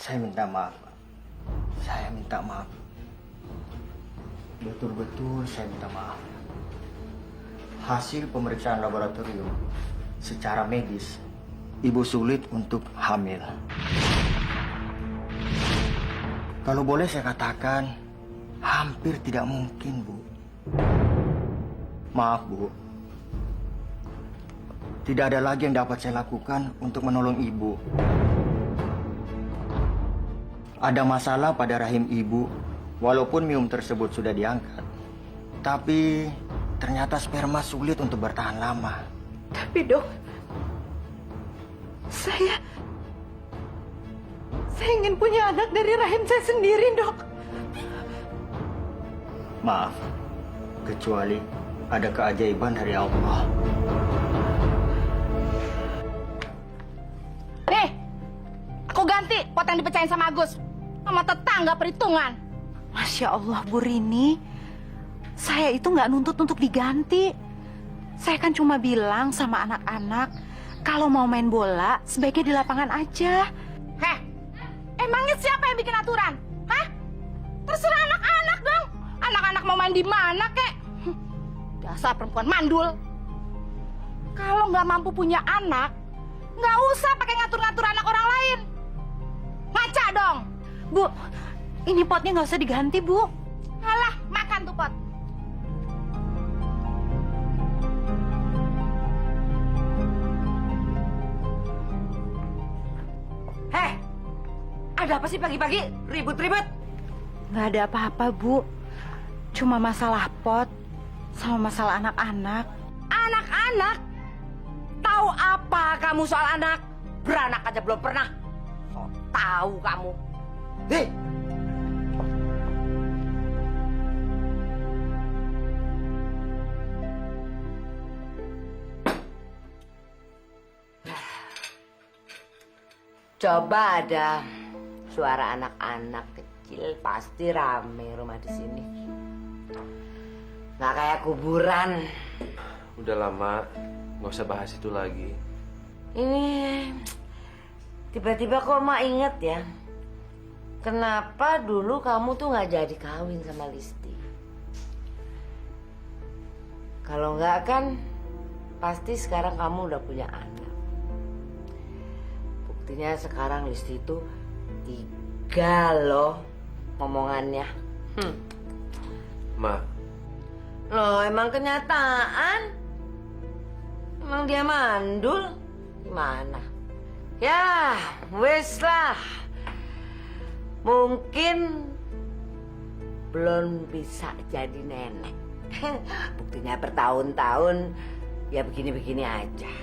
Saya minta maaf, Pak. Saya minta maaf. Betul-betul saya minta maaf. Hasil pemeriksaan laboratorium secara medis, Ibu sulit untuk hamil. Kalau boleh saya katakan, hampir tidak mungkin, Bu. Maaf, Bu. Tidak ada lagi yang dapat saya lakukan untuk menolong Ibu. Ada masalah pada rahim Ibu, walaupun mium tersebut sudah diangkat. Tapi ternyata sperma sulit untuk bertahan lama. Tapi dok, saya ingin punya anak dari rahim saya sendiri, dok. Maaf, kecuali ada keajaiban dari Allah. Nih, aku ganti pot yang dipecahin sama Agus. Sama tetangga perhitungan. Masya Allah, Bu Rini. Saya itu nggak nuntut untuk diganti. Saya kan cuma bilang sama anak-anak, kalau mau main bola, sebaiknya di lapangan aja. Heh, emangnya siapa yang bikin aturan? Hah? Terserah anak-anak dong. Anak-anak mau main di mana, kek? Dasar perempuan mandul. Kalau nggak mampu punya anak, nggak usah pakai ngatur-ngatur anak orang lain. Ngaca dong. Bu, ini potnya nggak usah diganti, Bu. Alah, makan tuh pot. Heh, ada apa sih pagi-pagi ribut-ribut? Nggak ada apa-apa, Bu. Cuma masalah pot sama masalah anak-anak. Anak-anak? Tahu apa kamu soal anak? Beranak aja belum pernah. So, tahu kamu. Hei! Coba ada suara anak-anak kecil, pasti rame rumah di sini. Nggak kayak kuburan. Udah lama, nggak usah bahas itu lagi. Ini tiba-tiba kok Mak inget ya, kenapa dulu kamu tuh nggak jadi kawin sama Listi? Kalau nggak kan, pasti sekarang kamu udah punya anak. Buktinya sekarang Listi itu 3 loh omongannya. Ma, Loh, emang kenyataan? Emang dia mandul? Gimana? Ya, wes lah. Mungkin belum bisa jadi nenek. Buktinya bertahun-tahun ya begini-begini aja.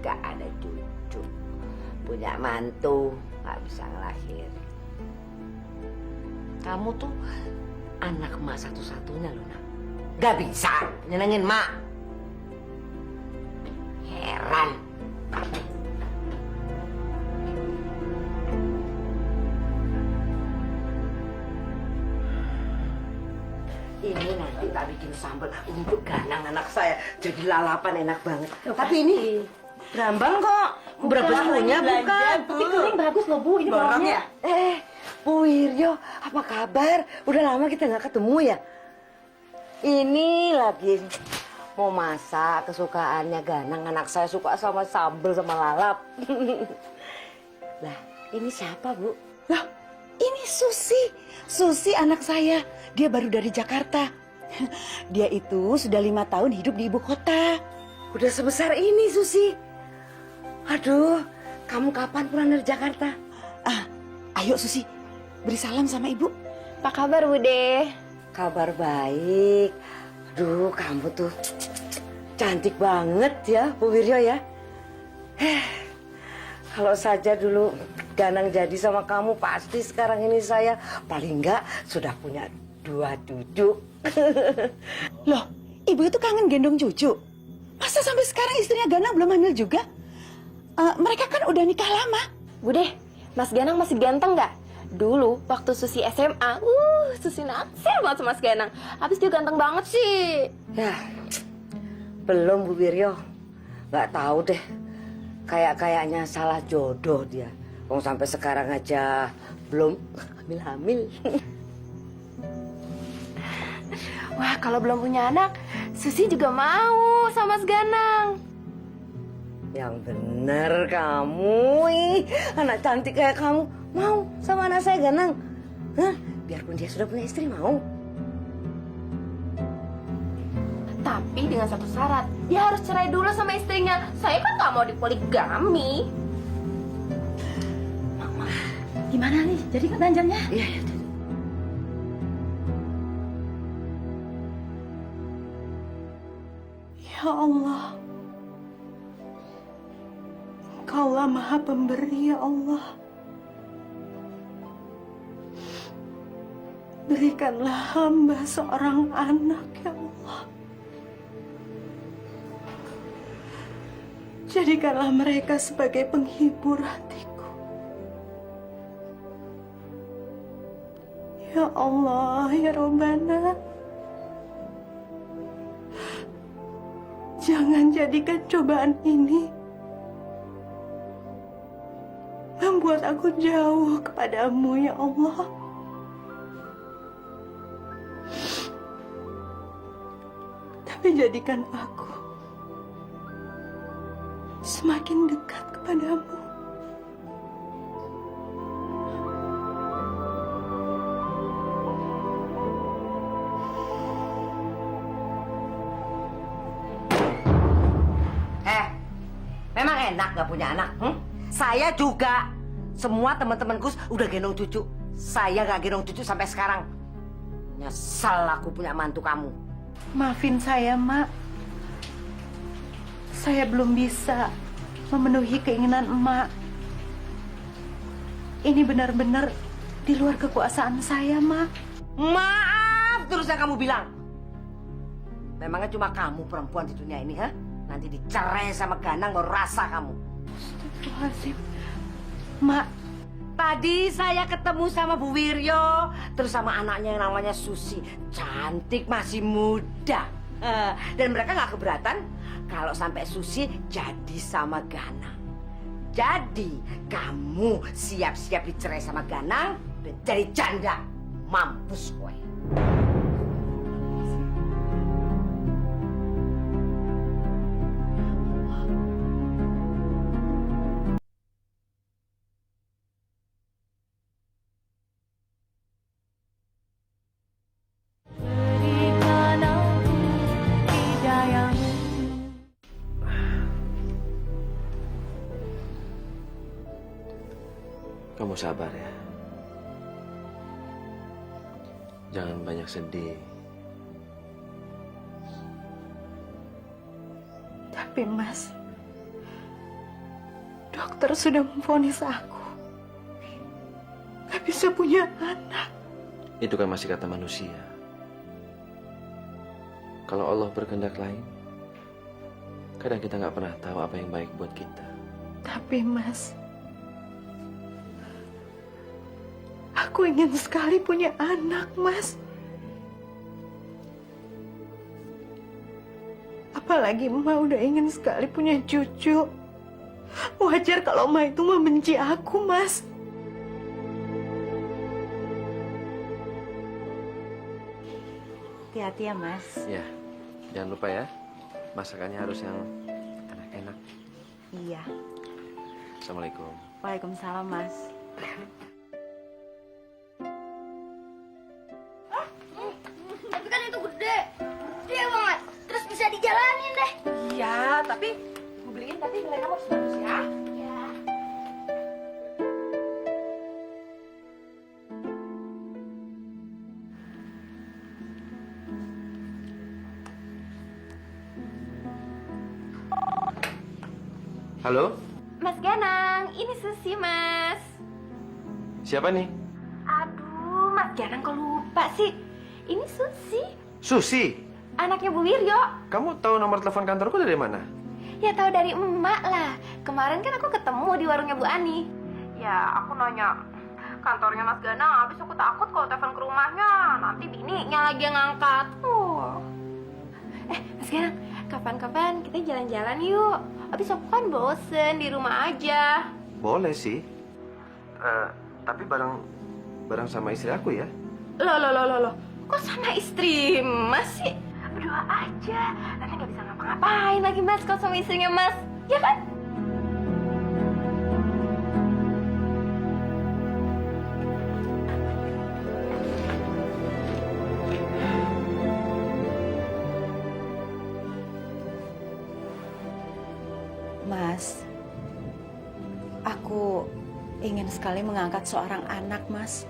Gak ada cucu. Punya mantu, gak bisa ngelahirin. Kamu tuh anak emak satu-satunya loh, Nak. Gak bisa nyenengin mak. Heran. Ini nanti tak bikin sambal untuk ganang anak saya. Jadi lalapan enak banget. Tapi ini berambang kok. Berapa punya bukan? Tapi kering bagus loh, Bu. Ini Borong bawahnya. ya? Bu Wiryo, apa kabar? Udah lama kita nggak ketemu ya? Ini lagi mau masak kesukaannya Ganang. Anak saya suka sama sambal sama lalap. Lah, ini siapa, Bu? Loh, ini Susi. Susi anak saya. Dia baru dari Jakarta. Dia itu sudah 5 tahun hidup di ibu kota. Udah sebesar ini, Susi. Aduh, kamu kapan pulang dari Jakarta? Ayo Susi, beri salam sama ibu. Apa kabar, Bude? Kabar baik. Aduh, kamu tuh cantik banget ya, Bu Wiryo ya. Kalau saja dulu Ganang jadi sama kamu, pasti sekarang ini saya paling enggak sudah punya 2 cucu. Loh, ibu itu kangen gendong cucu. Masa sampai sekarang istrinya Ganang belum hamil juga? Mereka kan udah nikah lama. Bude, Mas Ganang masih ganteng nggak? Dulu waktu Susi SMA, Susi naksir banget sama Mas Ganang. Habis dia ganteng banget sih. Ya, belum Bu Wiryo. Nggak tahu deh. Kayaknya salah jodoh dia. Wong sampai sekarang aja belum hamil-hamil. Wah, kalau belum punya anak, Susi juga mau sama Mas Ganang. Yang bener kamu, anak cantik kayak kamu mau sama anak saya Ganang. Hah? Biarpun dia sudah punya istri mau. Tapi dengan satu syarat, dia harus cerai dulu sama istrinya. Saya kan nggak mau dipoligami. Gimana nih? Jadi ketanjannya? Iya, iya. Ya Allah, Engkaulah Maha Pemberi, ya Allah. Berikanlah hamba seorang anak, ya Allah. Jadikanlah mereka sebagai penghibur hatiku. Ya Allah, ya Rabbana. Jangan jadikan cobaan ini membuat aku jauh kepadamu, ya Allah. Tapi jadikan aku semakin dekat kepadamu. Memang enak gak punya anak? Saya juga. Semua teman-temanku udah gendong cucu. Saya gak gendong cucu sampai sekarang. Nyesel aku punya mantu kamu. Maafin saya, Mak. Saya belum bisa memenuhi keinginan Emak. Ini benar-benar di luar kekuasaan saya, Mak. Maaf terus yang kamu bilang. Memangnya cuma kamu perempuan di dunia ini, ha? Nanti dicerai sama Ganang baru rasa kamu. Astagfirullahaladzim. Mak, Tadi saya ketemu sama Bu Wiryo, terus sama anaknya yang namanya Susi. Cantik, masih muda. Dan mereka nggak keberatan kalau sampai Susi jadi sama Ganang. Jadi kamu siap-siap dicerai sama Ganang dan jadi janda. Mampus gue. Kamu sabar ya. Jangan banyak sedih. tapi Mas, dokter sudah memvonis aku gak bisa punya anak. Itu kan masih kata manusia. Kalau Allah berkehendak lain, kadang kita nggak pernah tahu apa yang baik buat kita. Tapi Mas, aku ingin sekali punya anak, Mas. Apalagi Emak udah ingin sekali punya cucu. Wajar kalau Emak itu membenci aku, Mas. Hati-hati ya, Mas. Ya, jangan lupa ya, masakannya harus yang enak-enak. Iya. Assalamualaikum. Waalaikumsalam, Mas. Tapi kan itu gede banget. Terus bisa dijalanin deh. Iya, tapi gue beliin tapi nilai kamu harus bagus ya. Ya. Halo, Mas Ganang, ini Susi, Mas. siapa nih? Aduh, Mas Ganang kok lupa sih? Ini Susi, Susi. anaknya Bu Wiryo. Kamu tahu nomor telepon kantorku dari mana? Ya tahu dari emak lah. Kemarin kan aku ketemu di warungnya Bu Ani. Ya, aku nanya kantornya Mas Ganang, habis aku takut kalau telepon ke rumahnya nanti bininya lagi yang ngangkat. Mas Ganang, kapan-kapan kita jalan-jalan yuk. Habis aku kan bosen di rumah aja. Boleh sih. Tapi bareng sama istri aku ya. Loh. Kok sama istri Mas sih? Berdoa aja. Nanti nggak bisa ngapa-ngapain lagi Mas kalau sama istrinya Mas. Ya kan? Mas, aku ingin sekali mengangkat seorang anak, Mas.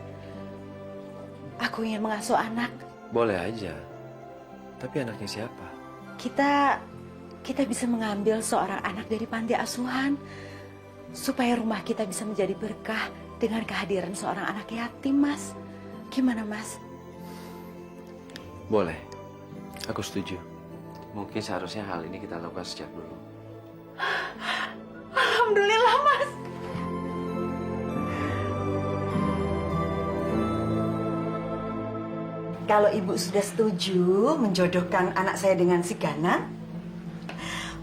Aku ingin mengasuh anak. Boleh aja. Tapi anaknya siapa? Kita bisa mengambil seorang anak dari panti asuhan supaya rumah kita bisa menjadi berkah dengan kehadiran seorang anak yatim, Mas. Gimana, Mas? Boleh. Aku setuju. Mungkin seharusnya hal ini kita lakukan sejak dulu. Alhamdulillah, Mas. Kalau Ibu sudah setuju menjodohkan anak saya dengan si Ganang,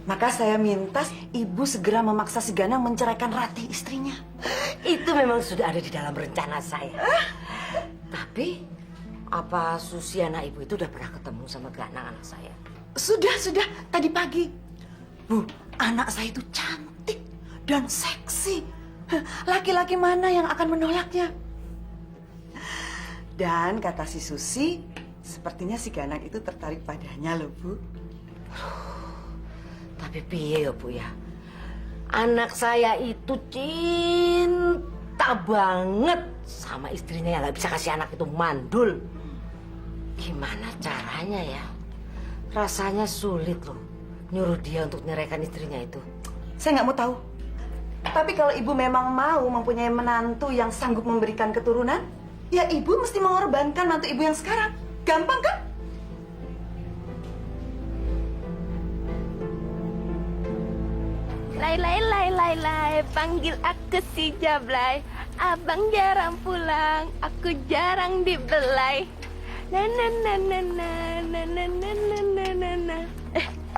maka saya minta Ibu segera memaksa si Ganang menceraikan Ratih istrinya. Itu memang sudah ada di dalam rencana saya. Tapi apa Susi anak ibu itu udah pernah ketemu sama Ganang anak saya? Sudah, tadi pagi. Bu, anak saya itu cantik dan seksi. Laki-laki mana yang akan menolaknya? Dan kata si Susi, sepertinya si Ganang itu tertarik padanya loh, Bu. Tapi piye ya Bu ya? Anak saya itu cinta banget sama istrinya yang gak bisa kasih anak itu mandul. Gimana caranya ya? Rasanya sulit loh nyuruh dia untuk nyeraikan istrinya itu. Saya nggak mau tahu. Tapi kalau Ibu memang mau mempunyai menantu yang sanggup memberikan keturunan, ya Ibu mesti mengorbankan mantu Ibu yang sekarang. Gampang kan? Lai, panggil aku si Jablay. Abang jarang pulang, aku jarang dibelai.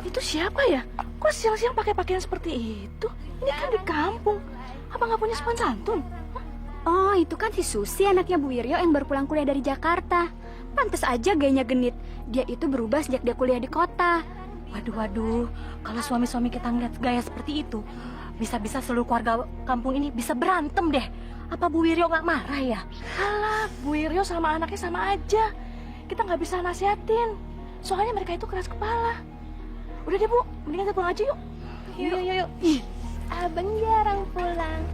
Itu siapa ya? Kok siang-siang pakai pakaian seperti itu? Ini kan di kampung. Apa nggak punya sopan santun? Oh, itu kan si Susi, anaknya Bu Wiryo yang baru pulang kuliah dari Jakarta. Pantes aja gayanya genit. Dia itu berubah sejak dia kuliah di kota. Waduh, kalau suami-suami kita ngeliat gaya seperti itu, bisa-bisa seluruh keluarga kampung ini bisa berantem deh. Apa Bu Wiryo nggak marah ya? Alah, Bu Wiryo sama anaknya sama aja. Kita nggak bisa nasihatin. Soalnya mereka itu keras kepala. Udah deh Bu, mendingan kita pulang aja yuk. Yuk. Ih, abang jarang pulang.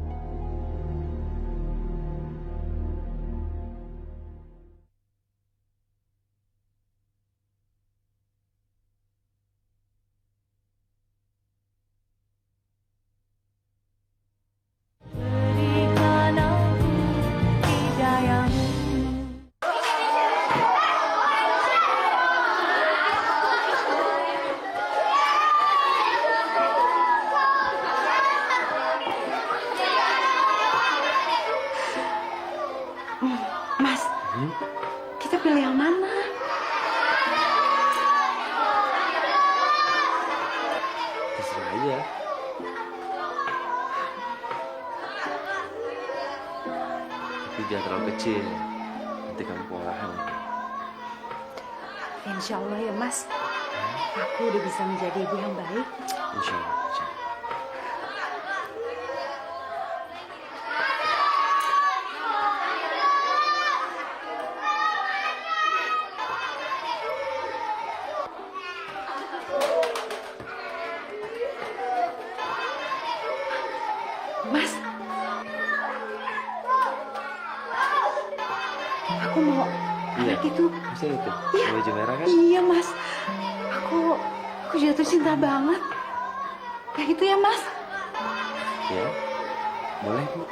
Mas, kita pilih yang mana? Terserah aja. Tapi jangan terlalu kecil. Nanti kamu kewalahan. Insya Allah ya, Mas. Aku udah bisa menjadi ibu yang baik. Insya Allah. Mas, aku mau anak itu. Masih itu? Baju merah kan? Iya, Mas. Aku jatuh cinta banget. Yang itu ya, Mas. Ya. Boleh, Bu.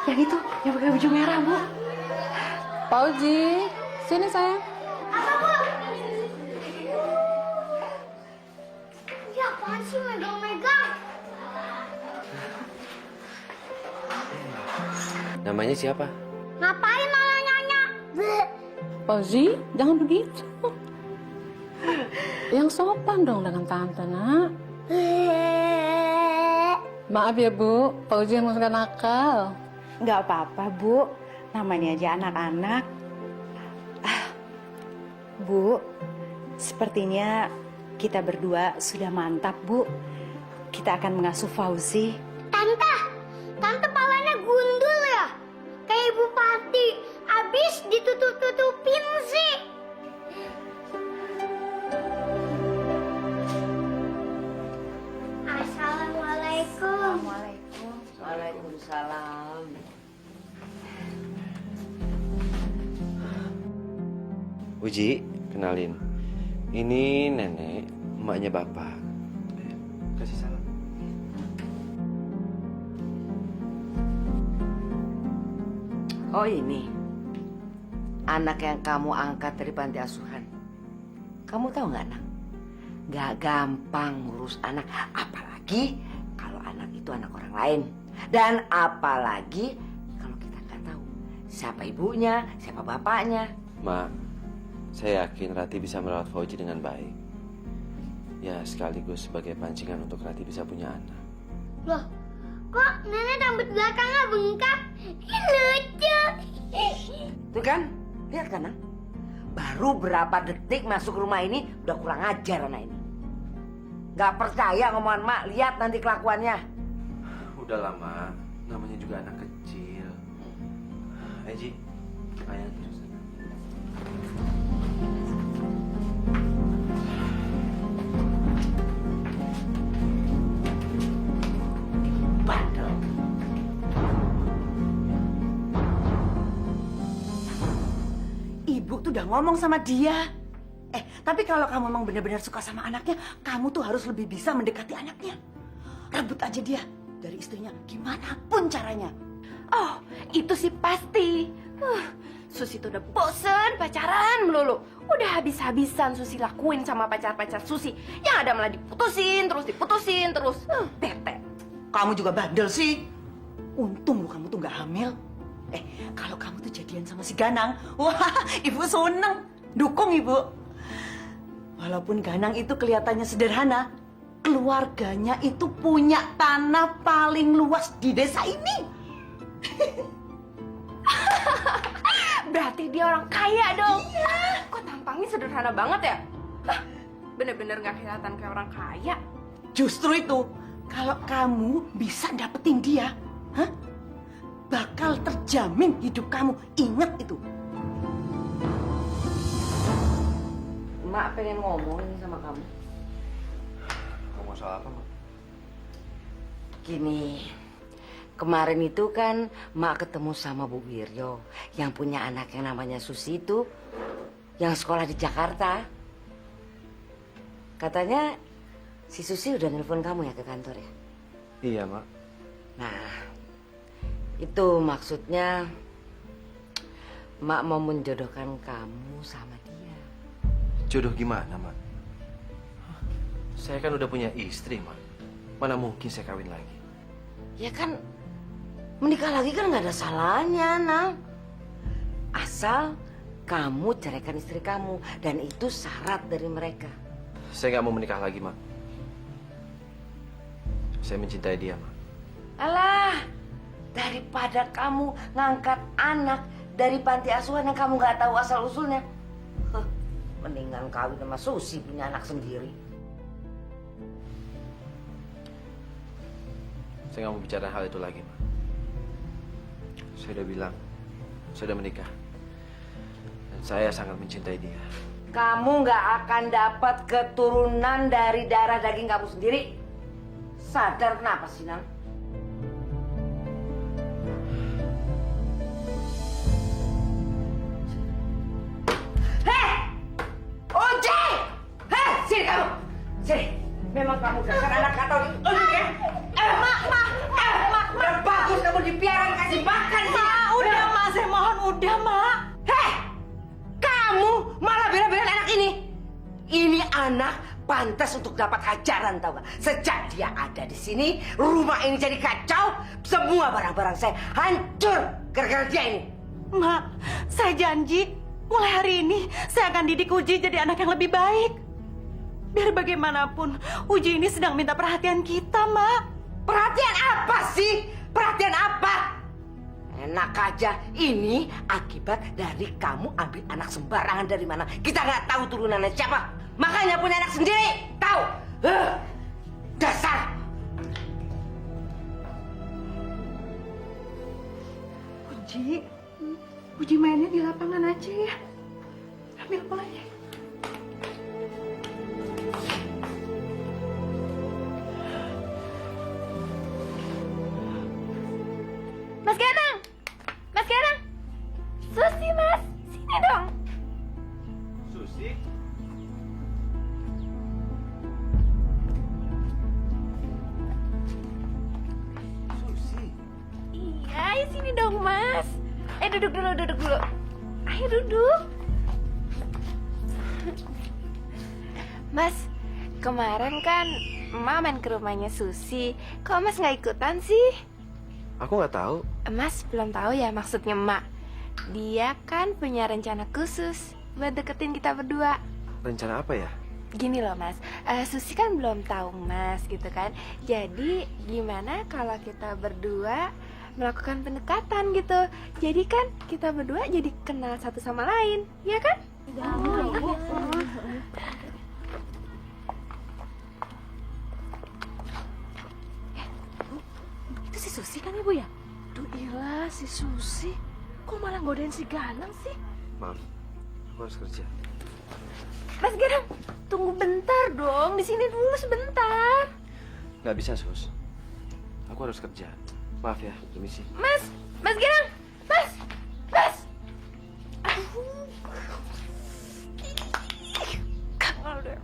Yang itu, yang pakai baju merah, Bu. Pauji, sini sayang. Ya apaan sih megang-megang? Namanya siapa? Ngapain malah nanya? Pauji, jangan begitu. Yang sopan dong dengan tante, nak. Maaf ya, Bu. Pauji emang suka nakal. Nggak apa-apa, Bu. Namanya aja anak-anak. Bu, sepertinya kita berdua sudah mantap, Bu. Kita akan mengasuh Fauzi. Tante palanya gundul ya? Kayak Ibu Pati, abis ditutup-tutupin sih. Assalamualaikum. Waalaikumsalam. Uji, kenalin. Ini nenek, emaknya bapak. Kasih salam. Oh ini, anak yang kamu angkat dari panti asuhan. Kamu tahu nggak, Nak? Nggak gampang ngurus anak, apalagi kalau anak itu anak orang lain. Dan apalagi kalau kita nggak tahu siapa ibunya, siapa bapaknya. Mak, saya yakin Rati bisa merawat Fauzi dengan baik. Ya, sekaligus sebagai pancingan untuk Rati bisa punya anak. Loh, kok nenek rambut belakangnya bengkak? Ih, lucu. Tuh kan, lihat kan, Nak? Baru berapa detik masuk rumah ini udah kurang ajar anak ini. Nggak percaya ngomongan Mak, lihat nanti kelakuannya. Udah lama, namanya juga anak kecil. Ji, ayo terus. Bandel. Ibu tuh udah ngomong sama dia. Tapi kalau kamu memang benar-benar suka sama anaknya, kamu tuh harus lebih bisa mendekati anaknya. Rebut aja dia dari istrinya, gimana pun caranya. Oh, itu sih pasti. Susi tuh udah bosen pacaran melulu. Udah habis-habisan Susi lakuin sama pacar-pacar Susi. Yang ada malah diputusin terus. Bete. Kamu juga bandel sih. Untung kamu tuh nggak hamil. Kalau kamu tuh jadian sama si Ganang, wah, ibu seneng, dukung ibu. Walaupun Ganang itu kelihatannya sederhana, keluarganya itu punya tanah paling luas di desa ini. Berarti dia orang kaya dong. Kok tampangnya sederhana banget ya? Bener-bener gak kelihatan kayak orang kaya. Justru itu, kalau kamu bisa dapetin dia, bakal terjamin hidup kamu. Ingat itu. Mak pengen ngomong nih sama kamu. Kamu salah apa, Mak? Gini, kemarin itu kan Mak ketemu sama Bu Wiryo yang punya anak yang namanya Susi itu, yang sekolah di Jakarta. Katanya si Susi udah nelpon kamu ya ke kantor ya? Iya, Mak. Nah, itu maksudnya Mak mau menjodohkan kamu sama dia. Jodoh gimana, Mak? Saya kan udah punya istri, Mak. Mana mungkin saya kawin lagi? Ya kan, menikah lagi kan nggak ada salahnya, Nang. Asal kamu ceraikan istri kamu, dan itu syarat dari mereka. Saya nggak mau menikah lagi, Mak. Saya mencintai dia, Mak. Alah, daripada kamu ngangkat anak dari panti asuhan yang kamu nggak tahu asal usulnya, mendingan kawin sama Susi punya anak sendiri. Saya nggak mau bicara hal itu lagi, Mak. Saya udah bilang, saya udah menikah. Dan saya sangat mencintai dia. Kamu nggak akan dapat keturunan dari darah daging kamu sendiri. Sadar kenapa sih, Nang? Hei! Uji! Hei, sini kamu! Sini! Memang kamu dasar anak katau itu. Ya? Mak! Udah bagus kamu dipiara kasih makan sih. Udah, Mak. Saya mohon, udah, Mak. Hei! Kamu malah bela-belain anak ini. Ini anak pantas untuk dapat hajaran, tahu gak? Sejak dia ada di sini, rumah ini jadi kacau. Semua barang-barang saya hancur gara-gara dia ini. Mak, saya janji mulai hari ini saya akan didik Uji jadi anak yang lebih baik. Biar bagaimanapun, Uji ini sedang minta perhatian kita, Mak. Perhatian apa sih? Perhatian apa? Enak aja, ini akibat dari kamu ambil anak sembarangan dari mana. Kita nggak tahu turunannya siapa. Makanya punya anak sendiri, tahu? Dasar. Uji mainnya di lapangan aja ya. Ambil bolanya. Mas Ganang! Mas Ganang! Susi, Mas! Sini dong! Susi? Susi? Iya, ayo sini dong, Mas. Duduk dulu. Ayo duduk. Mas, kemarin kan Emak main ke rumahnya Susi. Kok Mas nggak ikutan sih? Aku nggak tahu. Mas belum tahu ya maksudnya Emak. Dia kan punya rencana khusus buat deketin kita berdua. Rencana apa ya? Gini loh Mas, Susi kan belum tahu Mas gitu kan. Jadi gimana kalau kita berdua melakukan pendekatan gitu. Jadi kan kita berdua jadi kenal satu sama lain, ya kan? Itu si Susi kan Ibu ya? Duh ilah si Susi. Kok malah godain si Ganang sih? Maaf, aku harus kerja. Mas Ganang, tunggu bentar dong. Di sini dulu sebentar. Nggak bisa, Sus. Aku harus kerja. Maaf ya, permisi. Mas Ganang, Mas. Aduh. Kangen deh.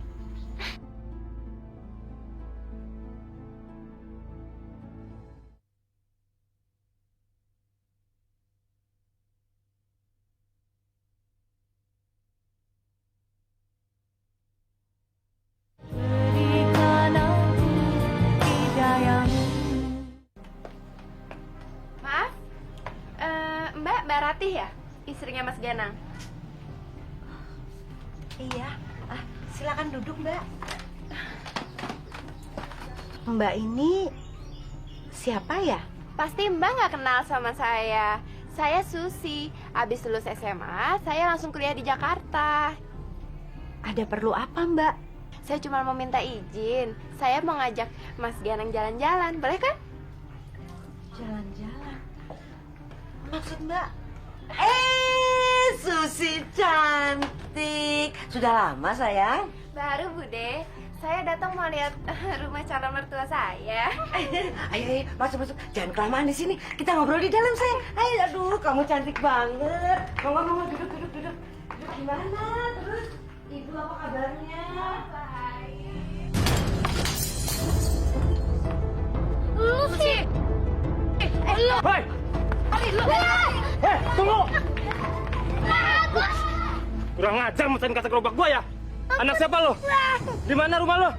Maaf, Mbak Ratih ya? Istrinya Mas Ganang. Iya, silakan duduk Mbak. Mbak ini siapa ya? Pasti Mbak nggak kenal sama saya. Saya Susi. Abis lulus SMA, saya langsung kuliah di Jakarta. Ada perlu apa Mbak? Saya cuma mau minta izin. Saya mau ngajak Mas Ganang jalan-jalan, boleh kan? Jalan-jalan. Maksud Mbak? Susi cantik. Sudah lama sayang? Baru Bude. Saya datang mau lihat rumah calon mertua saya. Ayo, masuk. Jangan kelamaan di sini. Kita ngobrol di dalam sayang. Ayo, aduh, kamu cantik banget. Mama, duduk. Duduk gimana? Terus, ibu apa kabarnya? Baik. Lu sih. Hei! Tunggu! Kurang ajar mecahin kaca gerobak gua ya. Anak siapa lo? Di mana rumah lo?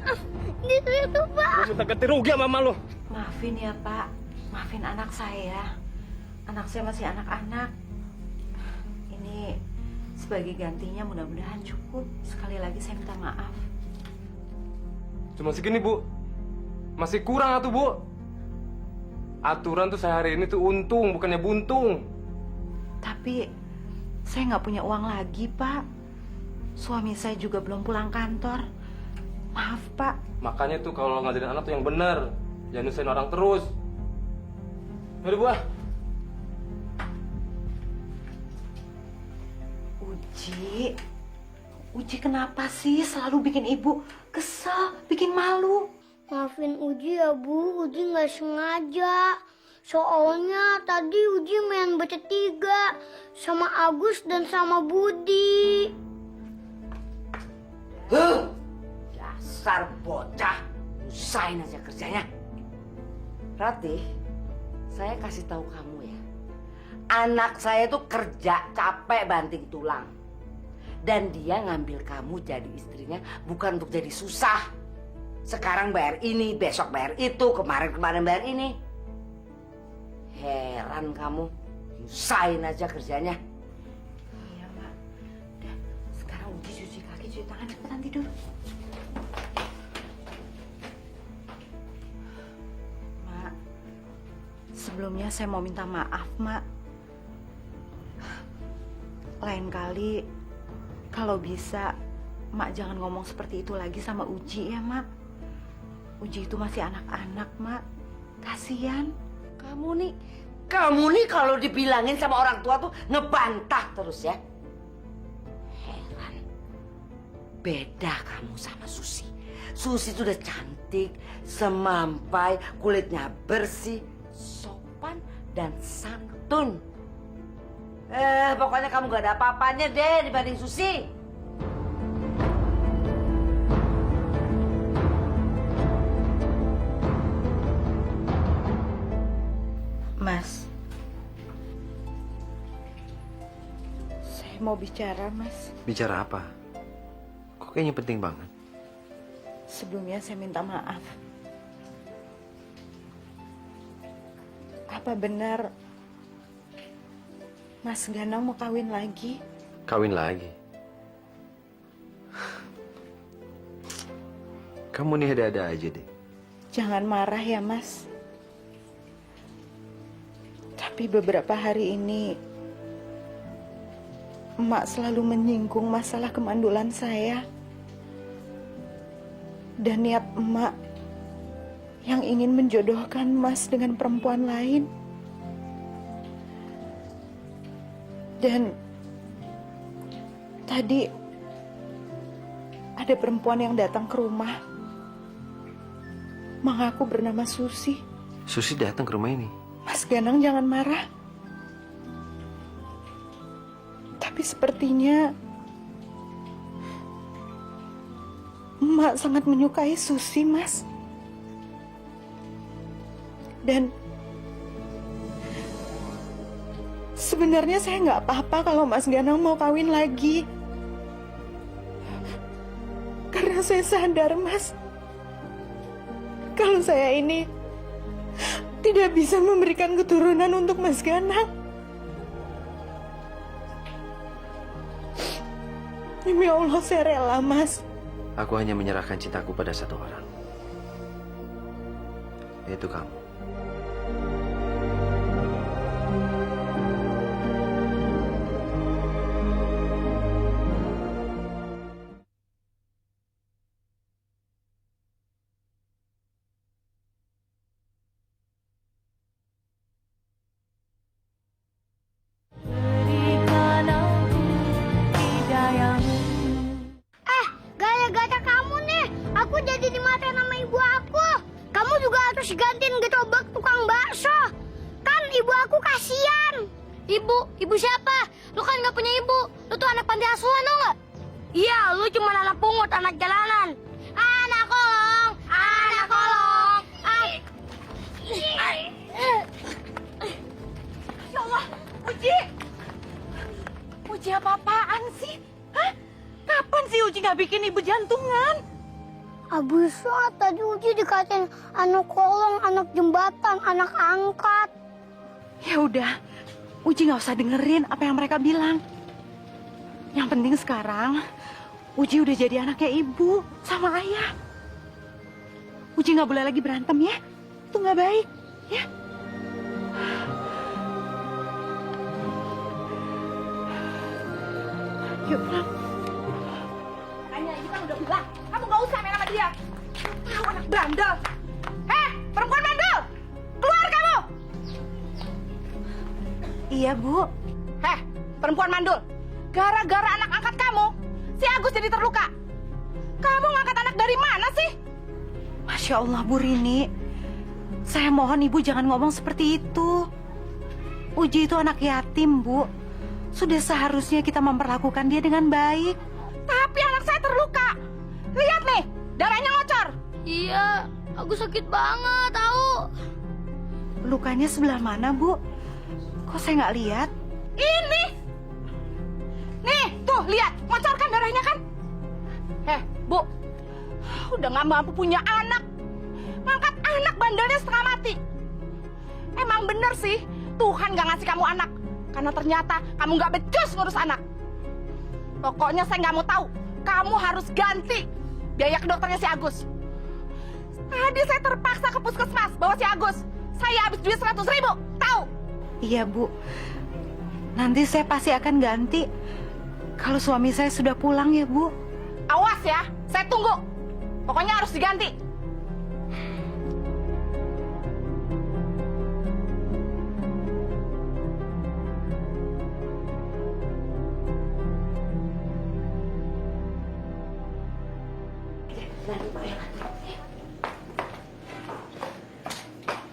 Di situ, Pak. Gua minta ganti rugi sama mama lo. Maafin ya Pak, maafin anak saya. Anak saya masih anak-anak. Ini sebagai gantinya mudah-mudahan cukup. Sekali lagi saya minta maaf. Cuma segini, Bu. Masih kurang atuh, Bu. Aturan tuh sehari ini tuh untung, bukannya buntung. Tapi saya nggak punya uang lagi Pak. Suami saya juga belum pulang kantor. Maaf Pak. Makanya tuh kalau ngajarin anak tuh yang bener. Jangan nyusahin orang terus. Yaudah, Bu. Uji kenapa sih selalu bikin ibu kesel, bikin malu? Maafin Uji ya Bu, Uji nggak sengaja. Soalnya tadi Uji main bertiga sama Agus dan sama Budi. Dasar bocah, usahain aja kerjanya. Ratih, saya kasih tahu kamu ya. Anak saya tuh kerja capek banting tulang. Dan dia ngambil kamu jadi istrinya bukan untuk jadi susah. Sekarang bayar ini, besok bayar itu, kemarin bayar ini. Heran kamu, usahain aja kerjanya. Iya Mak. Udah, sekarang Uji cuci kaki, cuci tangan, cepetan tidur. Mak, sebelumnya saya mau minta maaf Mak. lain kali kalau bisa Mak jangan ngomong seperti itu lagi sama Uji ya, Mak. Uji itu masih anak-anak, Mak. Kasihan. Kamu nih kalau dibilangin sama orang tua tuh ngebantah terus ya. Heran. Beda kamu sama Susi. Susi tuh udah cantik, semampai, kulitnya bersih, sopan dan santun. Pokoknya kamu gak ada apa-apanya deh dibanding Susi. Mas, saya mau bicara, Mas. Bicara apa? Kok kayaknya penting banget? Sebelumnya saya minta maaf. Apa benar Mas Ganang mau kawin lagi? Kawin lagi? Kamu nih ada-ada aja deh. Jangan marah ya, Mas. Tapi beberapa hari ini Emak selalu menyinggung masalah kemandulan saya. Dan niat Emak yang ingin menjodohkan Mas dengan perempuan lain. Dan tadi ada perempuan yang datang ke rumah, mengaku bernama Susi. Susi datang ke rumah ini? Mas Ganang jangan marah. Tapi sepertinya Emak sangat menyukai Susi, Mas. Dan sebenarnya saya nggak apa-apa kalau Mas Ganang mau kawin lagi. Karena saya sadar, Mas, kalau saya ini tidak bisa memberikan keturunan untuk Mas Ganang. Demi Allah saya rela, Mas. Aku hanya menyerahkan cintaku pada satu orang. Yaitu kamu. Gara-gara kamu nih, aku jadi dimatain sama ibu aku. Kamu juga harus gantiin gerobak tukang bakso. Kan ibu aku kasihan. Ibu siapa? Lu kan gak punya ibu. Lu tuh anak panti asuhan, tau gak? Iya, lu cuma anak pungut, anak jalanan. Anak kolong, anak kolong. Ya Allah, Uji! Uji apa-apaan sih? Hah? Kapan sih Uji nggak bikin ibu jantungan? Abisnya tadi Uji dikatain anak kolong, anak jembatan, anak angkat. Ya udah, Uji nggak usah dengerin apa yang mereka bilang. Yang penting sekarang, Uji udah jadi anaknya ibu sama ayah. Uji nggak boleh lagi berantem ya, itu nggak baik, ya. Yuk pulang. Makanya ibu kan udah bilang, kamu gak usah main sama dia. Tahu anak bandel. Perempuan bandel! Keluar kamu! Iya Bu. Perempuan mandul. Gara-gara anak angkat kamu, si Agus jadi terluka. Kamu ngangkat anak dari mana sih? Masya Allah Bu Rini. Saya mohon Ibu jangan ngomong seperti itu. Uji itu anak yatim Bu. Sudah seharusnya kita memperlakukan dia dengan baik. Tapi anak saya terluka. Lihat nih, darahnya ngocor. Iya, aku sakit banget tahu. Lukanya sebelah mana Bu? Kok saya nggak lihat? Ini. Nih, tuh lihat, ngocor kan darahnya kan? Bu, udah nggak mampu punya anak. Ngangkat anak bandelnya setengah mati. Emang bener sih, Tuhan gak ngasih kamu anak. Karena ternyata kamu gak becus ngurus anak. Pokoknya saya gak mau tahu. Kamu harus ganti biaya ke dokternya si Agus. Tadi saya terpaksa ke puskesmas bawa si Agus. Saya habis duit 100.000, tahu? Iya Bu. Nanti saya pasti akan ganti. kalau suami saya sudah pulang ya, Bu. Awas ya, saya tunggu. Pokoknya harus diganti.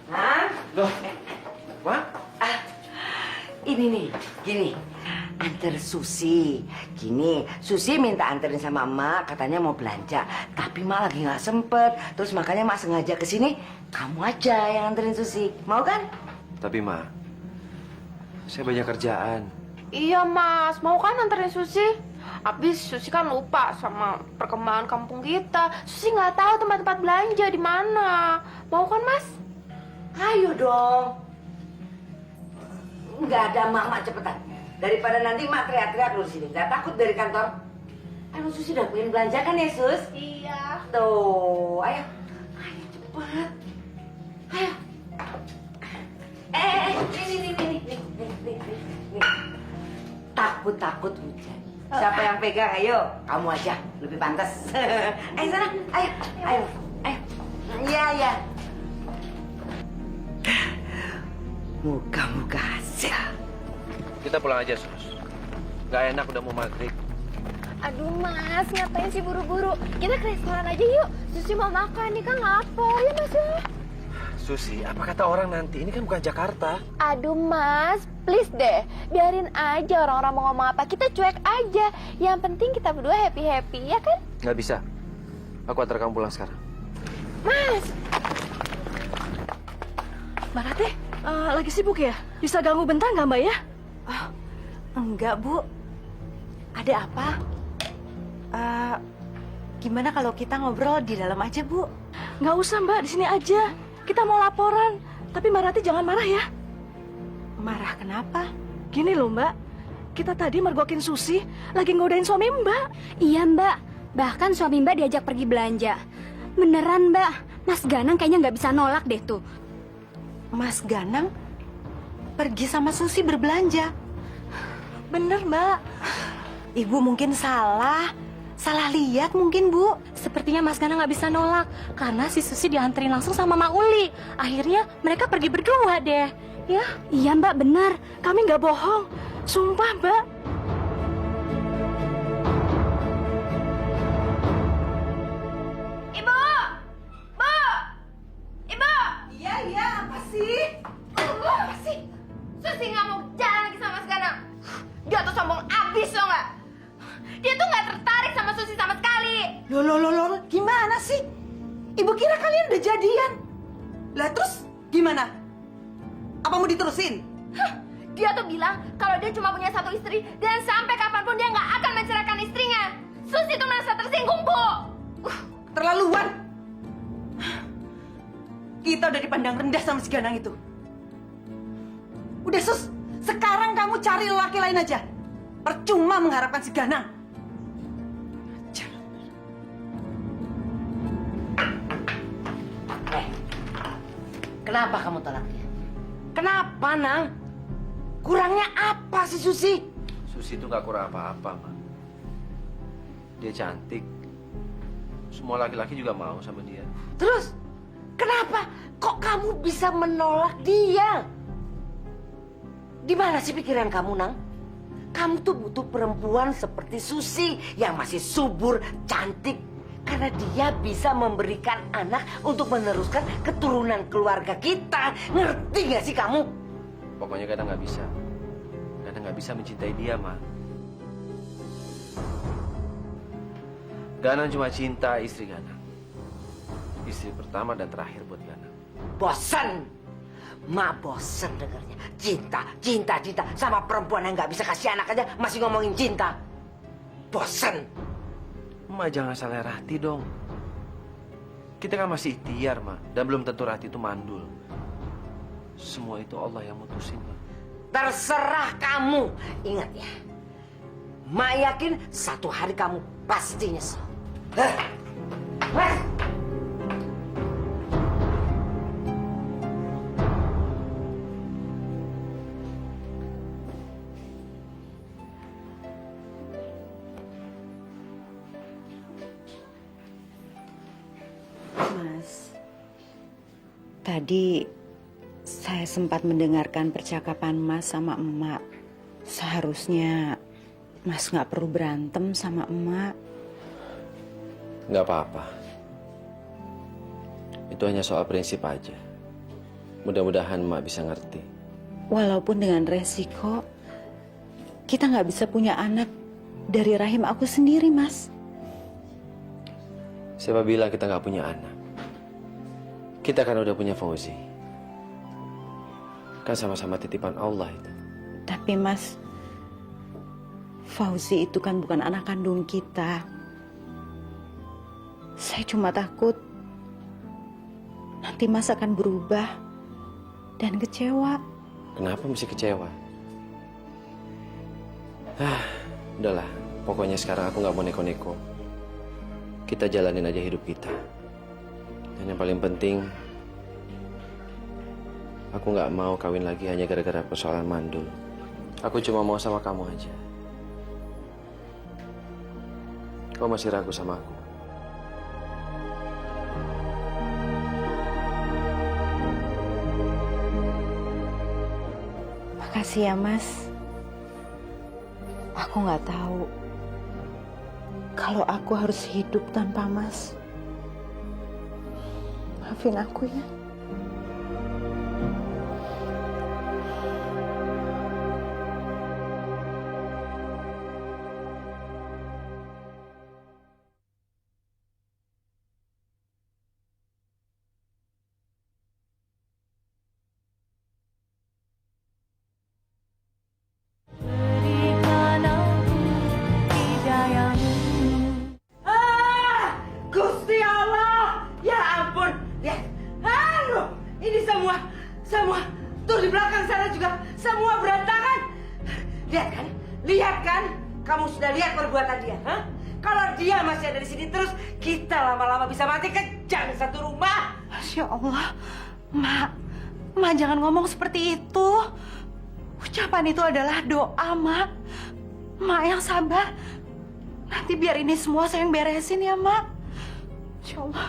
Hah? Loh, Ma? Ini nih, gini. Anter Susi. Gini, Susi minta anterin sama emak, katanya mau belanja. Tapi emak lagi nggak sempet. Terus makanya emak sengaja ke sini. Kamu aja yang anterin Susi. Mau kan? Tapi Ma, saya banyak kerjaan. Iya mas, mau kan anterin Susi? Habis Susi kan lupa sama perkembangan kampung kita. Susi nggak tahu tempat-tempat belanja di mana. Mau kan mas? Ayo dong. Nggak ada emak cepetan. Daripada nanti emak teriak-teriak lu di sini. Nggak takut dari kantor. Ayo Susi udah pengen belanja kan ya Sus? Iya. Tuh, ayo. Ayo cepet. Ayo. Nih. Takut hujan. Siapa yang pegang? Ayo, kamu aja. Lebih pantas. Ayo sana, ayo. Iya. Muka-muka hasil. Kita pulang aja, Sus. Gak enak udah mau maghrib. Aduh mas, ngapain sih buru-buru? Kita ke restoran aja yuk. Susi mau makan nih kan lapar ya mas ya. Susi, apa kata orang nanti? Ini kan bukan Jakarta. Aduh mas, please deh. Biarin aja orang-orang mau ngomong apa. Kita cuek aja. Yang penting kita berdua happy-happy ya kan? Gak bisa. Aku antar kamu pulang sekarang. Mas! Mbak Ratih, lagi sibuk ya? Bisa ganggu bentar nggak Mbak ya? Enggak, Bu. Ada apa? Gimana kalau kita ngobrol di dalam aja, Bu? Nggak usah, Mbak. Di sini aja. Kita mau laporan. Tapi Mbak Ratih jangan marah ya. Marah kenapa? Gini loh, Mbak. Kita tadi mergokin Susi, lagi ngodain suami Mbak. Iya Mbak, bahkan suami Mbak diajak pergi belanja. Beneran Mbak, Mas Ganang kayaknya nggak bisa nolak deh tuh. Mas Ganang pergi sama Susi berbelanja. Bener, Mbak. Ibu mungkin salah lihat mungkin, Bu. Sepertinya Mas Ganang nggak bisa nolak karena si Susi dianterin langsung sama Mak Uli. Akhirnya mereka pergi berdua deh. Ya? Iya Mbak, benar. Kami nggak bohong. Sumpah, Mbak. Ibu! Bu! Ibu! Iya, apa sih? Apa sih? Susi nggak mau jalan lagi sama Mas Ganang. Dia tuh sombong abis loh nggak? Dia tuh nggak tertarik sama Susi sama sekali. Loh, gimana sih? Ibu kira kalian udah jadian. Lah terus gimana? Apa mau diterusin? Dia tuh bilang kalau dia cuma punya satu istri dan sampai kapanpun dia nggak akan menceraikan istrinya. Susi tuh merasa tersinggung, Bu. Terlaluan. Kita udah dipandang rendah sama si Ganang itu. Udah Sus, sekarang kamu cari laki lain aja. Percuma mengharapkan si Ganang. Kenapa kamu tolak dia? Kenapa, Nang? Kurangnya apa sih Susi? Susi itu gak kurang apa-apa, Ma. Dia cantik. Semua laki-laki juga mau sama dia. Terus, kenapa kok kamu bisa menolak dia? Di mana sih pikiran kamu, Nang? Kamu tuh butuh perempuan seperti Susi yang masih subur, cantik. Karena dia bisa memberikan anak untuk meneruskan keturunan keluarga kita. Ngerti gak sih kamu? Pokoknya Ganang nggak bisa. Ganang nggak bisa mencintai dia, Ma. Ganang cuma cinta istri Ganang. Istri pertama dan terakhir buat Ganang. Bosan. Mak bosan dengarnya. Cinta sama perempuan yang nggak bisa kasih anak aja masih ngomongin cinta. Bosan. Ma, jangan salah Rati dong. Kita kan masih ikhtiar, Ma. Dan belum tentu Rati itu mandul. Semua itu Allah yang mutusin, Ma. Terserah kamu. Ingat ya. Mak yakin satu hari kamu pasti nyesel. Mas, tadi saya sempat mendengarkan percakapan Mas sama emak. Seharusnya Mas nggak perlu berantem sama emak. Nggak apa-apa. Itu hanya soal prinsip aja. Mudah-mudahan Mak bisa ngerti. Walaupun dengan resiko, kita nggak bisa punya anak dari rahim aku sendiri, Mas. Siapa bilang kita nggak punya anak? Kita kan udah punya Fauzi. Kan sama-sama titipan Allah itu. Tapi Mas, Fauzi itu kan bukan anak kandung kita. Saya cuma takut nanti Mas akan berubah dan kecewa. Kenapa mesti kecewa? Udahlah. Pokoknya sekarang aku nggak mau neko-neko. Kita jalanin aja hidup kita. Dan yang paling penting, aku nggak mau kawin lagi hanya gara-gara persoalan mandul. Aku cuma mau sama kamu aja. Kau masih ragu sama aku? Makasih ya, Mas. Aku nggak tahu kalau aku harus hidup tanpa Mas. Maafin aku ya. Gusti Allah, ya ampun, lihat, halo, ini semua, tuh di belakang sana juga, semua berantakan. Lihat kan, kamu sudah lihat perbuatan dia, ha? Kalau dia masih ada di sini terus, kita lama-lama bisa mati kejam satu rumah. Masya Allah, Mak jangan ngomong seperti itu. Ucapan itu adalah doa, Mak. Mak yang sabar. Nanti biar ini semua saya yang beresin ya, Mak. Insya Allah.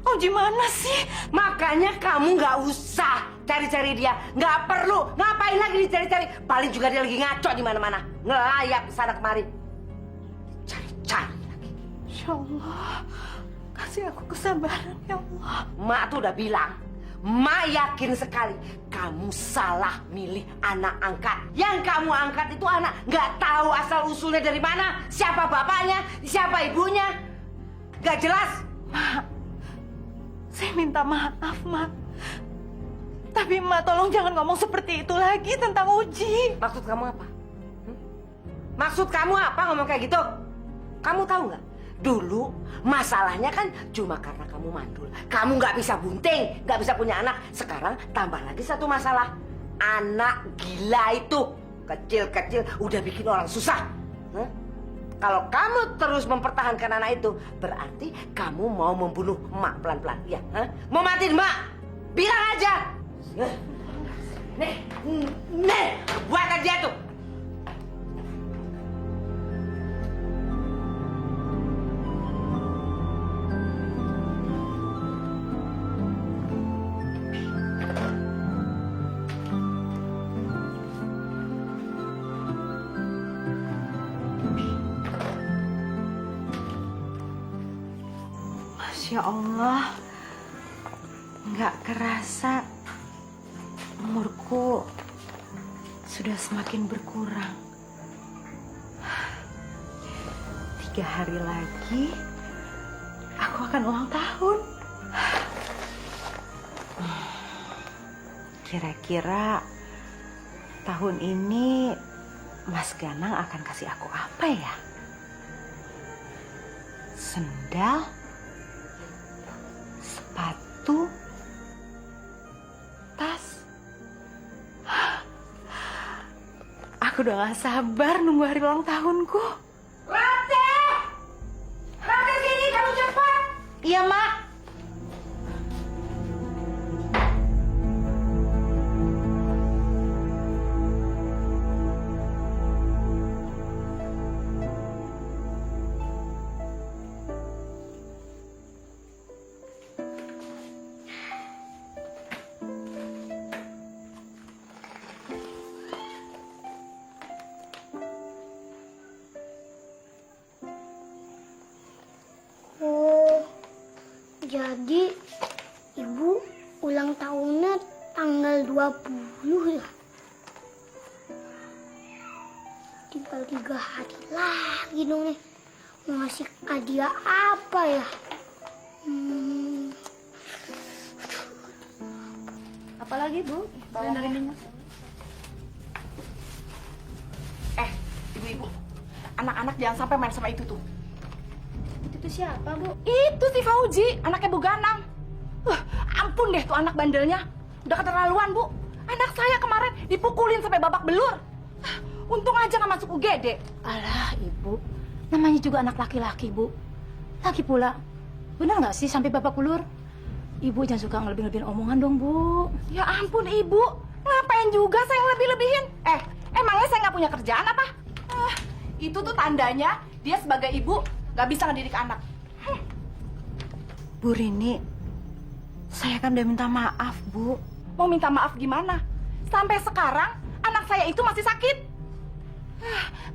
Oji mana sih? Makanya kamu nggak usah cari-cari dia, nggak perlu. Ngapain lagi dicari-cari? Paling juga dia lagi ngaco di mana-mana, ngelayap sana kemari. Cari-cari lagi. Insya Allah, kasih aku kesabaran ya Allah. Mak tuh udah bilang, Mak yakin sekali kamu salah milih anak angkat. Yang kamu angkat itu anak nggak tahu asal usulnya dari mana, siapa bapaknya, siapa ibunya, nggak jelas. Mak, saya minta maaf, Mak. Tapi Mak tolong jangan ngomong seperti itu lagi tentang Uji. Maksud kamu apa? Maksud kamu apa ngomong kayak gitu? Kamu tahu nggak? Dulu masalahnya kan cuma karena kamu mandul. Kamu nggak bisa bunting, nggak bisa punya anak. Sekarang tambah lagi satu masalah. Anak gila itu. Kecil-kecil udah bikin orang susah. Kalau kamu terus mempertahankan anak itu, berarti kamu mau membunuh emak pelan-pelan. Ya, mau matiin emak? Bilang aja. Nih, buat aja tuh. Masya Allah, nggak kerasa umurku sudah semakin berkurang. 3 hari lagi, aku akan ulang tahun. Kira-kira tahun ini Mas Ganang akan kasih aku apa ya? Sendal? Sepatu, tas. Aku udah gak sabar nunggu hari ulang tahunku. Rate! Rate sini, kamu cepat! Iya, Mak. Jadi ibu ulang tahunnya tanggal 20 ya. Tinggal 3 hari lagi dong nih. Mau ngasih hadiah apa ya? Apalagi, Bu? Ibu-ibu, anak-anak jangan sampai main sama itu tuh. Itu tuh siapa, Bu? Itu si Fauzi, anaknya Bu Ganang. Ampun deh tuh anak bandelnya. Udah keterlaluan, Bu. Anak saya kemarin dipukulin sampai babak belur. Untung aja nggak masuk UGD. Alah, Ibu. Namanya juga anak laki-laki, Bu. Lagi pula, benar nggak sih sampai babak belur? Ibu jangan suka ngelebih-lebihin omongan dong, Bu. Ya ampun, Ibu. Ngapain juga saya lebih-lebihin? Emangnya saya nggak punya kerjaan apa? Itu tuh tandanya dia sebagai ibu nggak bisa ngedidik anak. Bu Rini, saya kan udah minta maaf, Bu. Mau minta maaf gimana? Sampai sekarang anak saya itu masih sakit.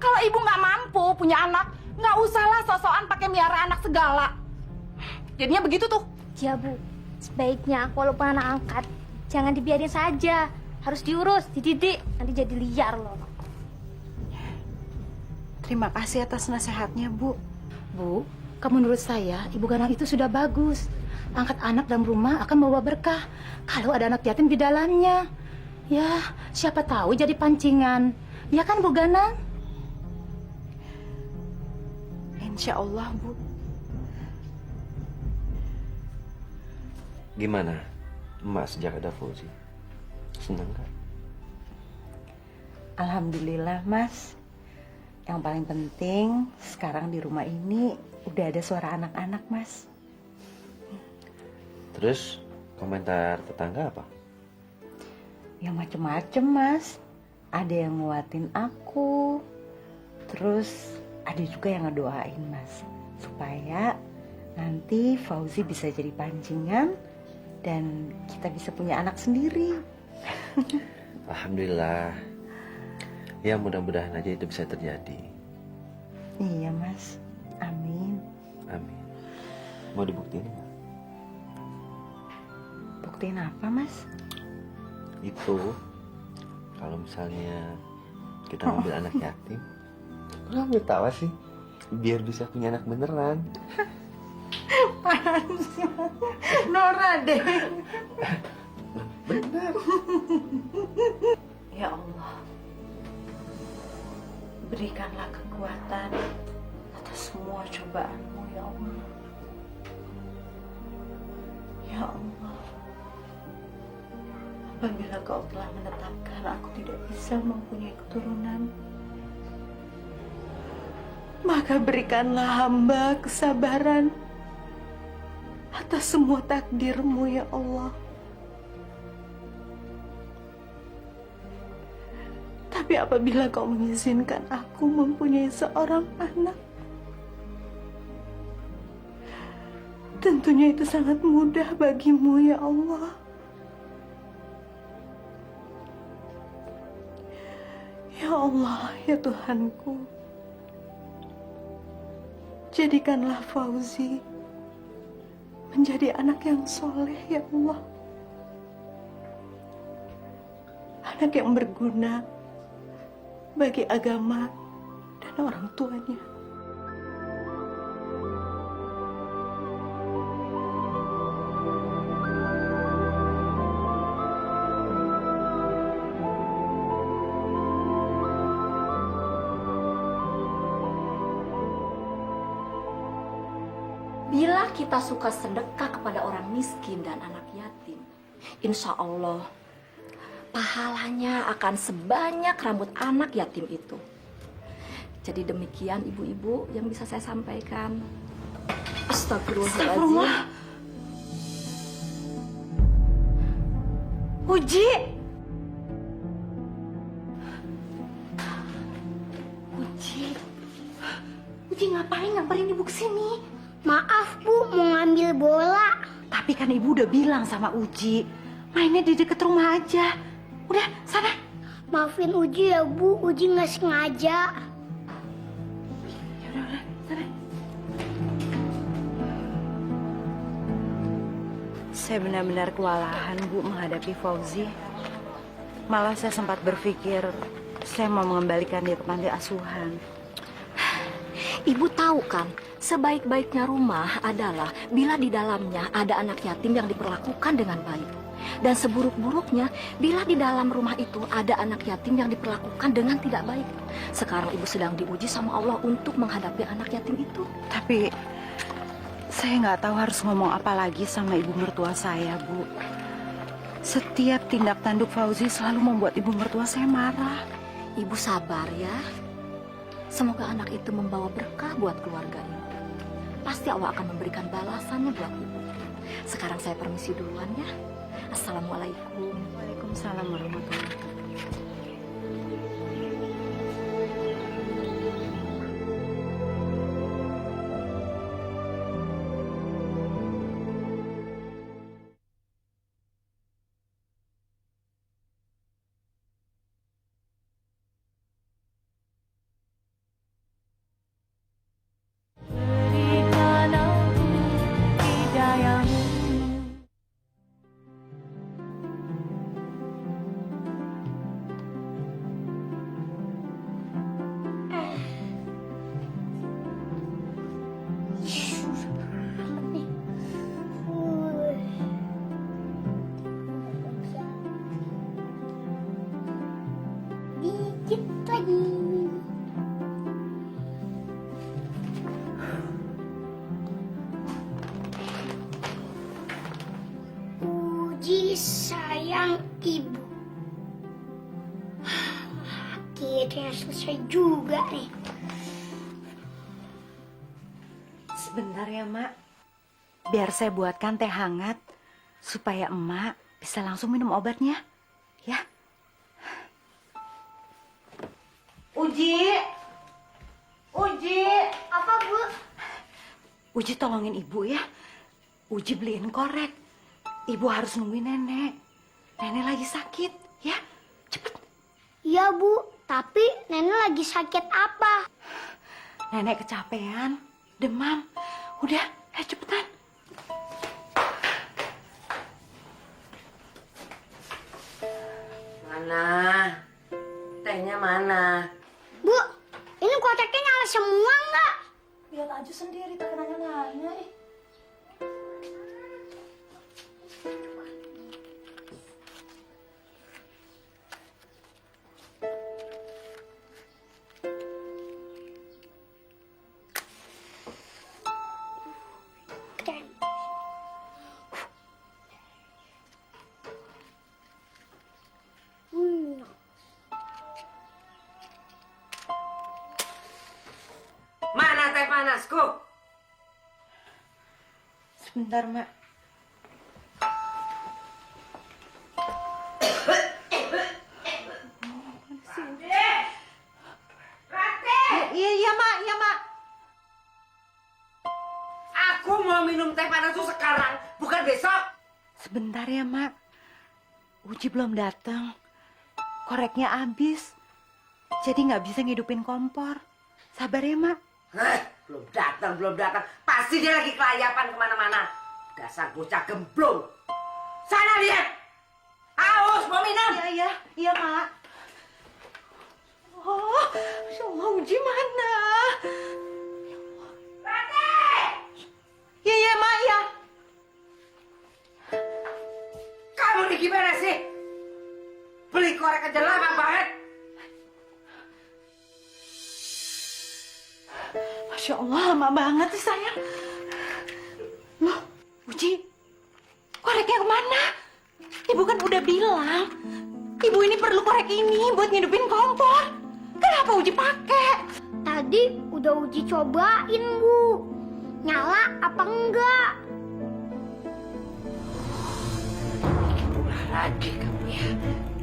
Kalau ibu nggak mampu punya anak, nggak usahlah sok-sokan pakai miara anak segala. Jadinya begitu tuh. Ya, Bu. Sebaiknya walaupun anak angkat, jangan dibiarin saja. Harus diurus, dididik. Nanti jadi liar loh. Terima kasih atas nasihatnya, Bu. Bu, kalau menurut saya, Ibu Ganang itu sudah bagus. Angkat anak dalam rumah akan membawa berkah. Kalau ada anak yatim di dalamnya. Ya, siapa tahu jadi pancingan. Ya kan, Bu Ganang? Insya Allah, Bu. Gimana, Emak sejak ada Fauzi? Senang kan? Alhamdulillah, Mas. Yang paling penting sekarang di rumah ini udah ada suara anak-anak, Mas. Terus komentar tetangga apa? Ya macem-macem, Mas. Ada yang nguatin aku. Terus ada juga yang ngedoain, Mas. Supaya nanti Fauzi bisa jadi pancingan dan kita bisa punya anak sendiri. Alhamdulillah. Ya mudah-mudahan aja itu bisa terjadi. Iya, Mas. Amin. Amin. Mau dibuktiin nggak? Buktiin apa, Mas? Itu kalau misalnya kita ngambil anak yatim, kok ngambil tawa sih? Biar bisa punya anak beneran. Nora deh. Benar. Ya Allah, berikanlah kekuatan atas semua cobaan-Mu, ya Allah. Ya Allah, apabila Kau telah menetapkan aku tidak bisa mempunyai keturunan, maka berikanlah hamba kesabaran atas semua takdir-Mu, ya Allah. Tapi apabila Kau mengizinkan aku mempunyai seorang anak, tentunya itu sangat mudah bagimu, ya Allah. Ya Allah, ya Tuhanku, jadikanlah Fauzi menjadi anak yang soleh, ya Allah. Anak yang berguna bagi agama dan orang tuanya. Bila kita suka sedekah kepada orang miskin dan anak yatim, insya Allah pahalanya akan sebanyak rambut anak yatim itu. Jadi demikian ibu-ibu yang bisa saya sampaikan. Astagfirullahaladzim. Uji! Uji ngapain nyamperin ibu ke sini? Maaf, Bu, mau ngambil bola. Tapi kan ibu udah bilang sama Uji, mainnya di deket rumah aja. Udah, sana. Maafin Uji ya, Bu. Uji nggak sengaja. Udah, sana. Saya benar-benar kewalahan, Bu, menghadapi Fauzi. Malah saya sempat berpikir saya mau mengembalikan dia ke panti asuhan. Ibu tahu kan, sebaik-baiknya rumah adalah bila di dalamnya ada anak yatim yang diperlakukan dengan baik. Dan seburuk-buruknya bila di dalam rumah itu ada anak yatim yang diperlakukan dengan tidak baik. Sekarang ibu sedang diuji sama Allah untuk menghadapi anak yatim itu. Tapi saya nggak tahu harus ngomong apa lagi sama ibu mertua saya, Bu. Setiap tindak tanduk Fauzi selalu membuat ibu mertua saya marah. Ibu sabar ya. Semoga anak itu membawa berkah buat keluarga ini. Pasti Allah akan memberikan balasannya buat ibu. Sekarang saya permisi duluan ya. Assalamualaikum. Waalaikumsalam warahmatullahi wabarakatuh. Dikit lagi. Puji sayang ibu. Akhirnya selesai juga nih. Sebentar ya, Mak. Biar saya buatkan teh hangat supaya emak bisa langsung minum obatnya. Ya. Uji. Uji. Apa, Bu? Uji tolongin ibu ya. Uji beliin korek. Ibu harus nungguin nenek. Nenek lagi sakit, ya. Cepet. Iya, Bu. Tapi nenek lagi sakit apa? Nenek kecapean, demam. Udah, cepetan. Mana? Tehnya mana? Bu, ini kotaknya nyala semua nggak? Lihat aja sendiri, tak nanya-nanya. Mana teh panasku? Sebentar, Mak. Iya, Mak. Iya, Mak. Aku mau minum teh panas tuh sekarang, bukan besok. Sebentar ya, Mak. Uji belum datang. Koreknya habis. Jadi nggak bisa ngidupin kompor. Sabar ya, Mak. Belum datang. Pasti dia lagi kelayapan kemana-mana. Dasar bocah gemblong. Sana lihat. Haus, mau minum. Iya, Mak. Oh, Masya Allah, Uji mana? Iya, Mak, ya. Kamu nih gimana sih? Beli korek aja lama banget. Masya Allah, lama banget sih, sayang. Loh, Uji, koreknya kemana? Ibu kan udah bilang, ibu ini perlu korek ini buat ngidupin kompor. Kenapa Uji pakai? Tadi udah Uji cobain, Bu. Nyala apa enggak? Ulah lagi kamu ya.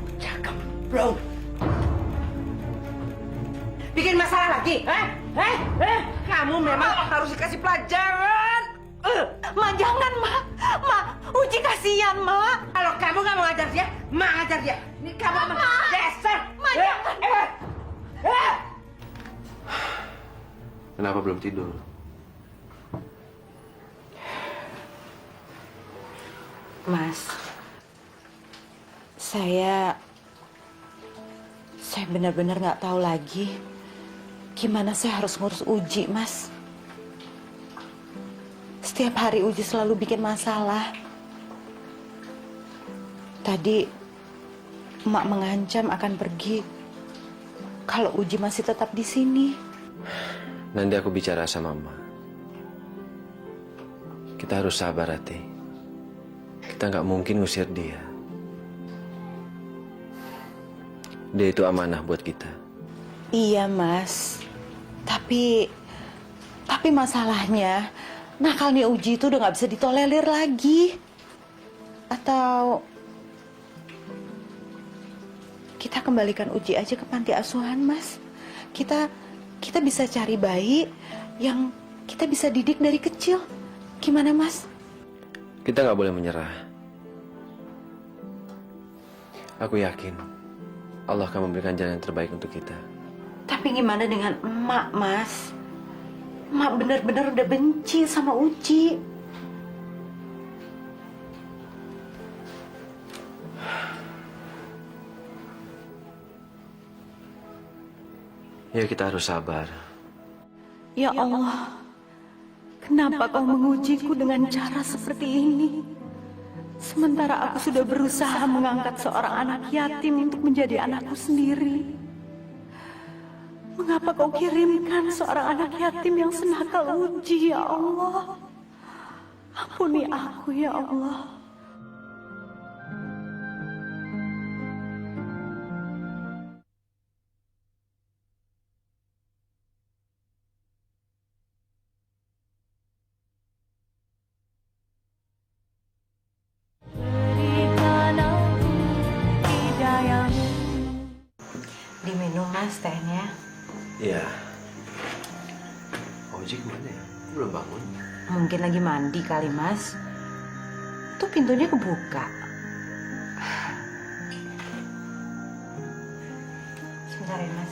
Bocah gemblong. Bikin masalah lagi, Kamu memang harus dikasih pelajaran. Ma, jangan, Ma. Ma, Uji kasihan, Ma. Kalau kamu nggak mau ngajar dia, Ma ngajar dia. Ini kamu emang dasar. Ma, jangan. Kenapa belum tidur? Mas, saya benar-benar nggak tahu lagi gimana saya harus ngurus Uji, Mas. Setiap hari Uji selalu bikin masalah. Tadi Emak mengancam akan pergi kalau Uji masih tetap di sini. Nanti aku bicara sama Emak. Kita harus sabar, Ati. Kita nggak mungkin ngusir dia. Dia itu amanah buat kita. Iya, Mas. Tapi masalahnya nakalnya Uji itu udah nggak bisa ditolerir lagi. Atau kita kembalikan Uji aja ke panti asuhan, Mas. Kita bisa cari bayi yang kita bisa didik dari kecil. Gimana, Mas? Kita nggak boleh menyerah. Aku yakin Allah akan memberikan jalan yang terbaik untuk kita. Tapi gimana dengan Emak, Mas? Emak benar-benar udah benci sama Uji. Ya, kita harus sabar. Ya Allah, kenapa kau mengujiku dengan cara seperti ini? Sementara aku sudah berusaha mengangkat seorang anak yatim untuk menjadi anakku sendiri. Mengapa kau kirimkan seorang anak yatim yang senakal Uji, ya Allah? Ampuni aku, ya Allah. Diminum, Mas, tehnya. Iya. Oji kemana ya? Belum bangun. Mungkin lagi mandi kali, Mas. Tuh pintunya kebuka. Sebentar ya, Mas.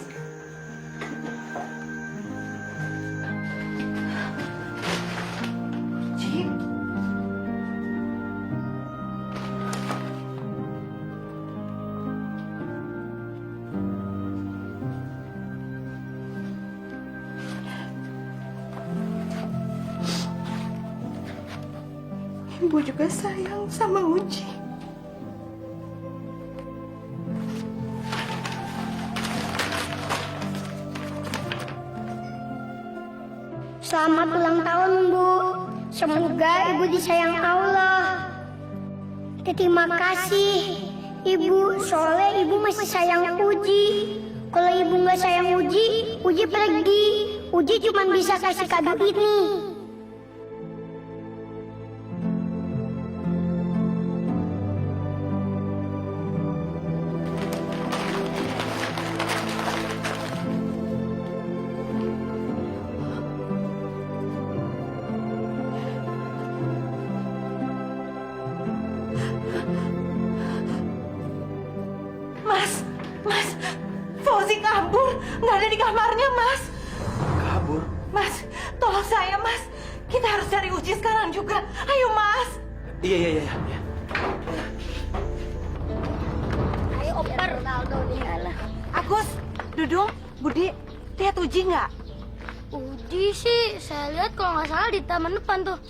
Uji. Ibu juga sayang sama Uji. Selamat ulang tahun, Bu. Semoga Ibu disayang Allah. Terima kasih, Ibu. Soalnya Ibu masih sayang Uji. Kalau Ibu nggak sayang Uji, Uji pergi. Uji cuma bisa kasih kado ini. Mas, Fauzi kabur, nggak ada di kamarnya, Mas. Kabur? Mas, tolong saya, Mas. Kita harus cari Uji sekarang juga. Ayo, Mas. Iya. Ayo oper. Ronaldo nih. Agus, Dudung, Budi, lihat Uji nggak? Uji sih, saya lihat kalau nggak salah di taman depan tuh.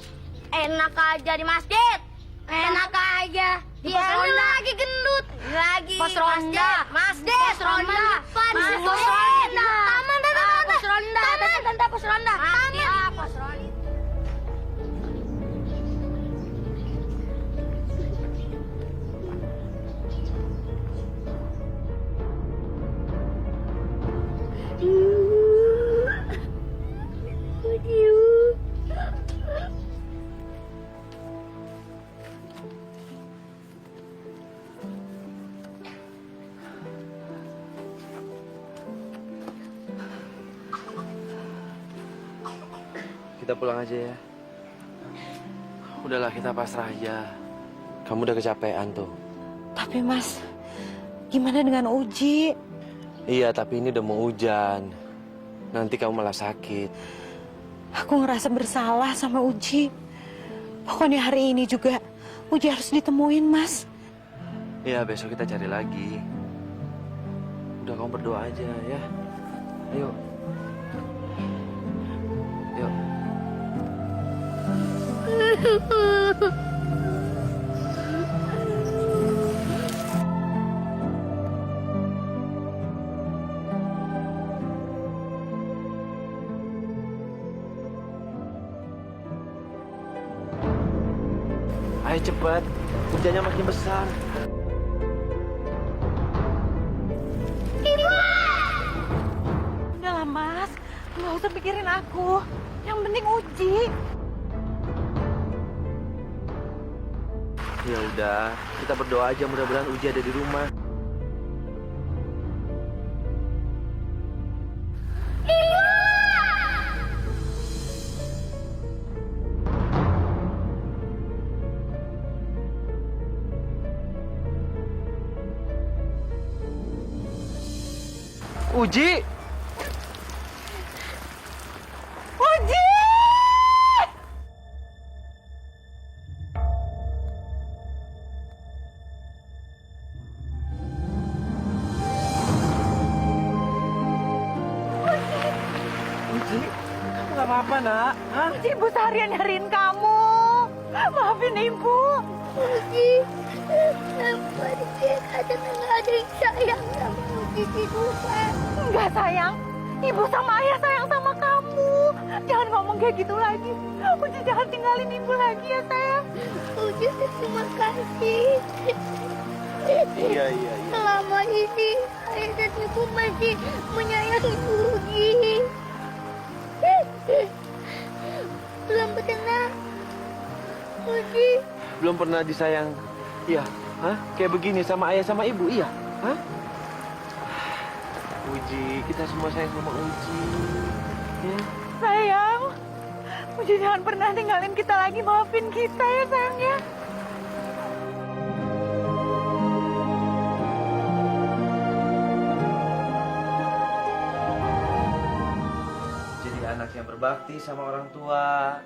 Enak aja di masjid. Enak aja. Dia lagi gendut. Lagi. Pos ronda. Masjid. Pos ronda. Pos ronda. Taman, pos ronda. Tante, pos ronda. Taman. Pos ronda. Kita pulang aja ya. Udahlah, kita pasrah aja. Kamu udah kecapean tuh. Tapi, Mas, gimana dengan Uji? Iya, tapi ini udah mau hujan. Nanti kamu malah sakit. Aku ngerasa bersalah sama Uji. Pokoknya hari ini juga Uji harus ditemuin, Mas. Ya, besok kita cari lagi. Udah, kamu berdoa aja ya. Ayo. Yuk. Ayo cepat, hujannya makin besar. Udahlah, Mas. Nggak usah pikirin aku. Yang penting uji. Ya udah, kita berdoa aja mudah-mudahan Uji ada di rumah. Uji! Uji! Uji, kamu gak apa-apa, nak? Hah? Uji, Ibu seharian nyariin kamu. Maafin Ibu. Uji, kenapa dia kadang nggak ada yang sayang sama Uji di rumah? Enggak, sayang. Ibu sama ayah sayang sama kamu. Jangan ngomong kayak gitu lagi. Uji, jangan tinggalin Ibu lagi ya, sayang. Uji, terima kasih. Iya. Selama ini ayah dan ibu masih menyayangi Uji. Belum pernah Uji Belum pernah disayang. Iya, hah? Kayak begini sama ayah sama ibu, iya? Hah? Uji, kita semua sayang sama Uji. Ya. Sayang, Uji jangan pernah tinggalin kita lagi. Maafin kita ya, sayang ya. Jadi anak yang berbakti sama orang tua,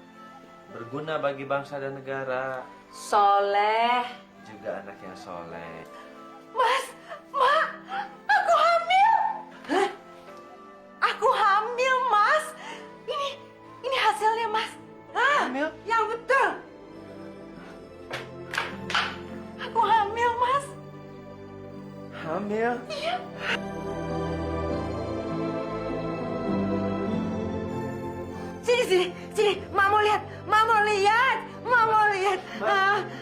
berguna bagi bangsa dan negara, Soleh. juga anak yang soleh. Mas, Mak, aku hamil. Hah? Aku hamil, Mas. Ini hasilnya, Mas. Hamil? Yang betul. Aku hamil, Mas. Hamil? Sini, Mak mau lihat.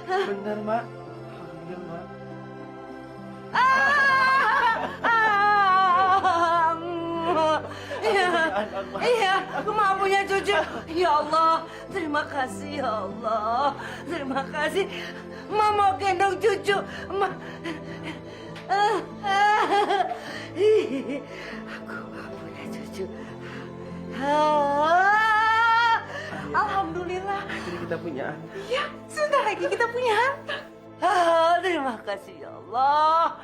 Benar, Mak. Hamil, Mak. Iya, Mak punya cucu. Ya Allah, terima kasih ya Allah. Terima kasih. Mak mau gendong cucu. Mak. Aku punya cucu. Alhamdulillah. Akhirnya kita punya anak. Ya, sebentar lagi kita punya anak. Terima kasih ya Allah.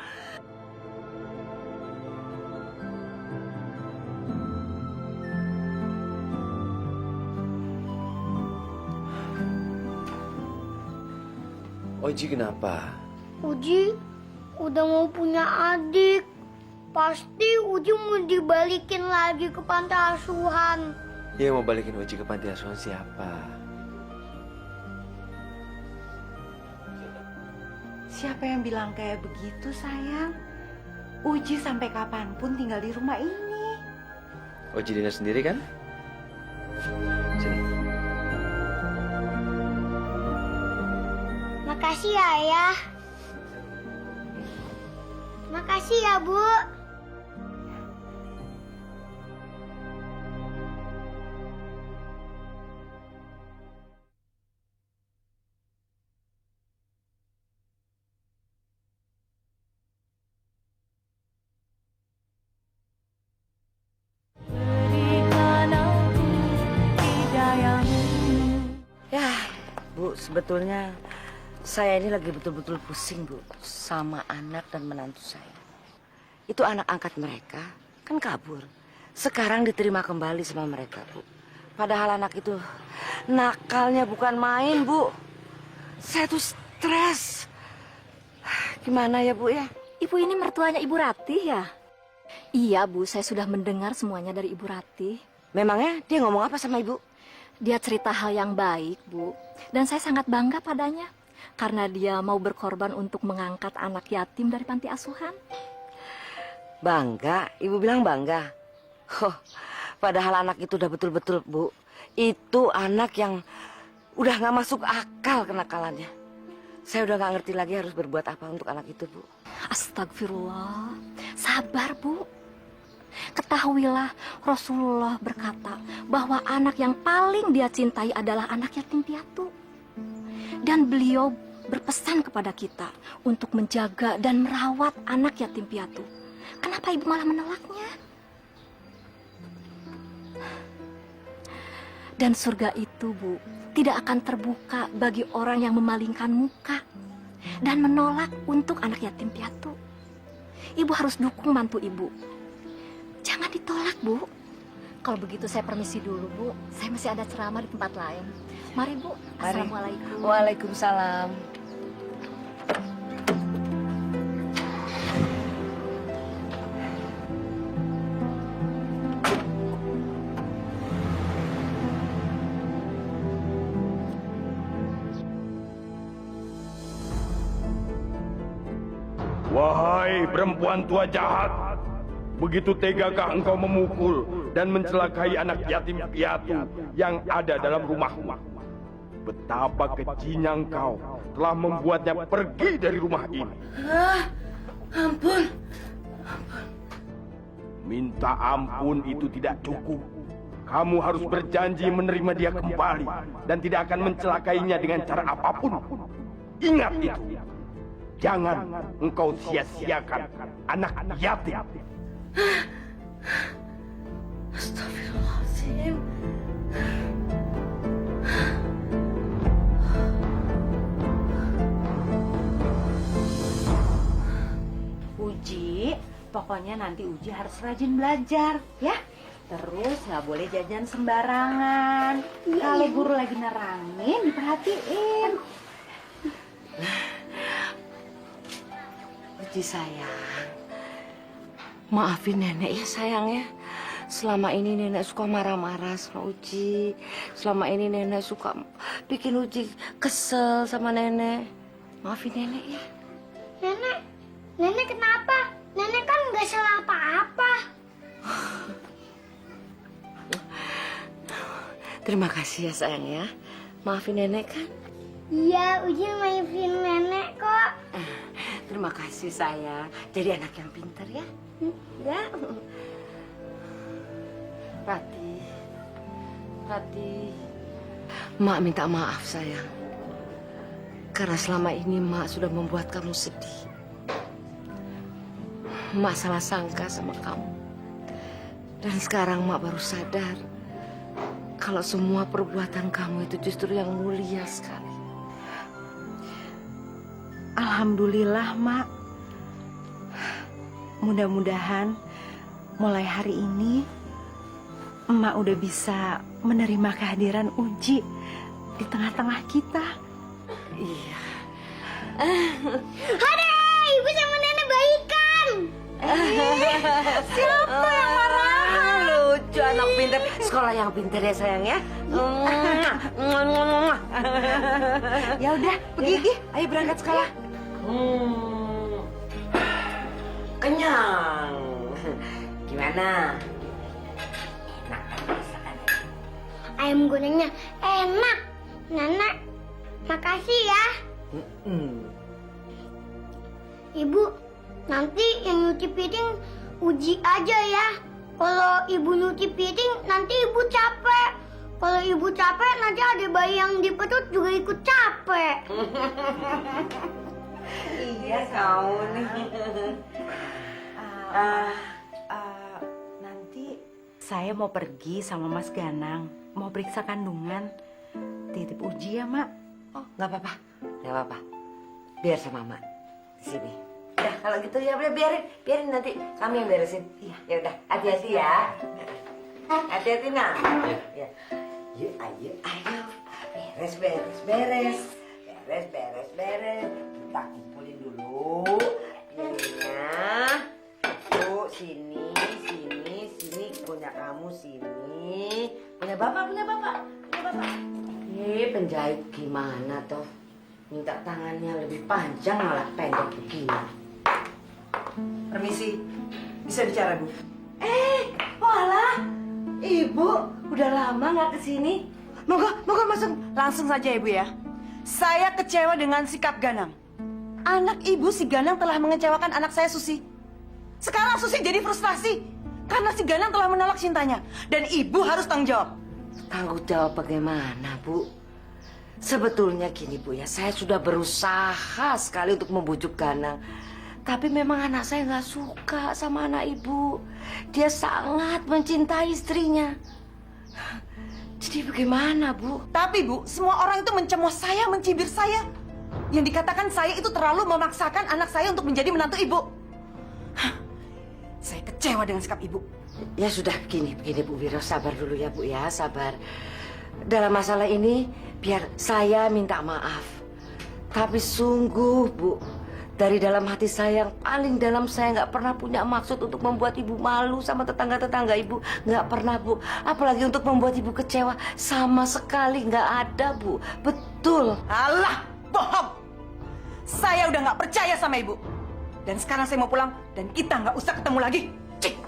Oji, kenapa? Uji udah mau punya adik. Pasti Uji mau dibalikin lagi ke pantai asuhan. Ya, mau balikin Oji ke panti asuhan siapa? Siapa yang bilang kayak begitu, sayang? Uji sampai kapanpun tinggal di rumah ini. Oji Dina sendiri kan? Sini. Makasih ya, Ayah. Makasih ya, Bu. Ya, Bu, sebetulnya saya ini lagi betul-betul pusing, Bu, sama anak dan menantu saya. Itu anak angkat mereka, kan kabur. Sekarang diterima kembali sama mereka, Bu. Padahal anak itu nakalnya bukan main, Bu. Saya tuh stres. Gimana ya Bu ya? Ibu ini mertuanya Ibu Ratih ya? Iya Bu, saya sudah mendengar semuanya dari Ibu Ratih. Memangnya dia ngomong apa sama Ibu? Dia cerita hal yang baik Bu, dan saya sangat bangga padanya. Karena dia mau berkorban untuk mengangkat anak yatim dari panti asuhan. Bangga? Ibu bilang bangga? Oh, padahal anak itu udah betul-betul Bu. Itu anak yang udah gak masuk akal kenakalannya. Saya udah gak ngerti lagi harus berbuat apa untuk anak itu Bu. Astagfirullah, sabar Bu. Ketahuilah Rasulullah berkata bahwa anak yang paling dia cintai adalah anak yatim piatu. Dan beliau berpesan kepada kita untuk menjaga dan merawat anak yatim piatu. Kenapa ibu malah menolaknya? Dan surga itu Bu, tidak akan terbuka bagi orang yang memalingkan muka dan menolak untuk anak yatim piatu. Ibu harus dukung mantu ibu. Jangan ditolak, Bu. Kalau begitu saya permisi dulu, Bu. Saya masih ada ceramah di tempat lain. Mari, Bu. Assalamualaikum. Waalaikumsalam. Wahai perempuan tua jahat, begitu tegakah engkau memukul dan mencelakai anak yatim piatu yang ada dalam rumahmu? Betapa kejinya engkau telah membuatnya pergi dari rumah ini. Ampun. Minta ampun itu tidak cukup. Kamu harus berjanji menerima dia kembali dan tidak akan mencelakainya dengan cara apapun. Ingat itu. Jangan engkau sia-siakan anak yatim. Astagfirullahaladzim. Uji, pokoknya nanti Uji harus rajin belajar, ya. Terus nggak boleh jajan sembarangan. Kalau guru lagi nerangin, diperhatiin. Uji sayang, maafin nenek ya sayang ya. Selama ini nenek suka marah-marah sama Uji. Selama ini nenek suka bikin Uji kesel sama nenek. Maafin nenek ya. Nenek kenapa? Nenek kan nggak salah apa-apa. Terima kasih ya sayang ya. Maafin nenek kan? Iya, Uji maafin nenek kok. Terima kasih sayang. Jadi anak yang pintar ya. Ya. Rati. Mak minta maaf sayang. Karena selama ini Mak sudah membuat kamu sedih. Mak salah sangka sama kamu. Dan sekarang Mak baru sadar kalau semua perbuatan kamu itu justru yang mulia sekali. Alhamdulillah, Mak. Mudah-mudahan mulai hari ini Emak udah bisa menerima kehadiran Uji di tengah-tengah kita. Iya. Hade, ibu sama nenek baikan. Siapa yang marah? Lucu anak pintar. Sekolah yang pintar ya sayang ya. Ya udah, pergi. Ayo berangkat sekolah. Kenyang. Gimana? Ayam gorengnya enak. Nenek, makasih ya. Ibu, nanti yang nyuci piring Uji aja ya. Kalau ibu nyuci piring, nanti ibu capek. Kalau ibu capek, nanti ada bayi yang di perut juga ikut capek. Iya kau nih. Nanti saya mau pergi sama Mas Ganang, mau periksa kandungan. Titip Uji ya, Mak. Oh, nggak apa-apa. Biar sama Mak di sini. Ya kalau gitu ya biarin nanti kami yang beresin. Iya. Ya udah, hati-hati ya. Hati-hati nak. Ya. Yuk, ayo. Beres. beres. Kita kumpulin dulu. Ininya. Tuh, sini. Punya kamu sini. Punya bapak. Penjahit gimana toh? Minta tangannya lebih panjang malah pendek begini. Permisi, bisa bicara, Bu? Walah, Ibu udah lama nggak kesini. Moga masuk langsung saja, Ibu ya. Saya kecewa dengan sikap Ganang. Anak Ibu si Ganang telah mengecewakan anak saya Susi. Sekarang Susi jadi frustrasi karena si Ganang telah menolak cintanya. Dan Ibu harus tanggung jawab. Tanggung jawab bagaimana, Bu? Sebetulnya gini, Bu ya, saya sudah berusaha sekali untuk membujuk Ganang. Tapi memang anak saya nggak suka sama anak Ibu. Dia sangat mencintai istrinya. Jadi bagaimana, Bu? Tapi Bu, semua orang itu mencemooh saya, mencibir saya. Yang dikatakan saya itu terlalu memaksakan anak saya untuk menjadi menantu Ibu. Saya kecewa dengan sikap Ibu. Ya sudah, begini Bu Wiro, sabar dulu ya Bu ya, sabar. Dalam masalah ini biar saya minta maaf. Tapi sungguh Bu, dari dalam hati saya yang paling dalam, saya nggak pernah punya maksud untuk membuat Ibu malu sama tetangga-tetangga Ibu. Nggak pernah, Bu. Apalagi untuk membuat Ibu kecewa. Sama sekali nggak ada, Bu. Betul. Alah, bohong. Saya udah nggak percaya sama Ibu. Dan sekarang saya mau pulang dan kita nggak usah ketemu lagi. Cik.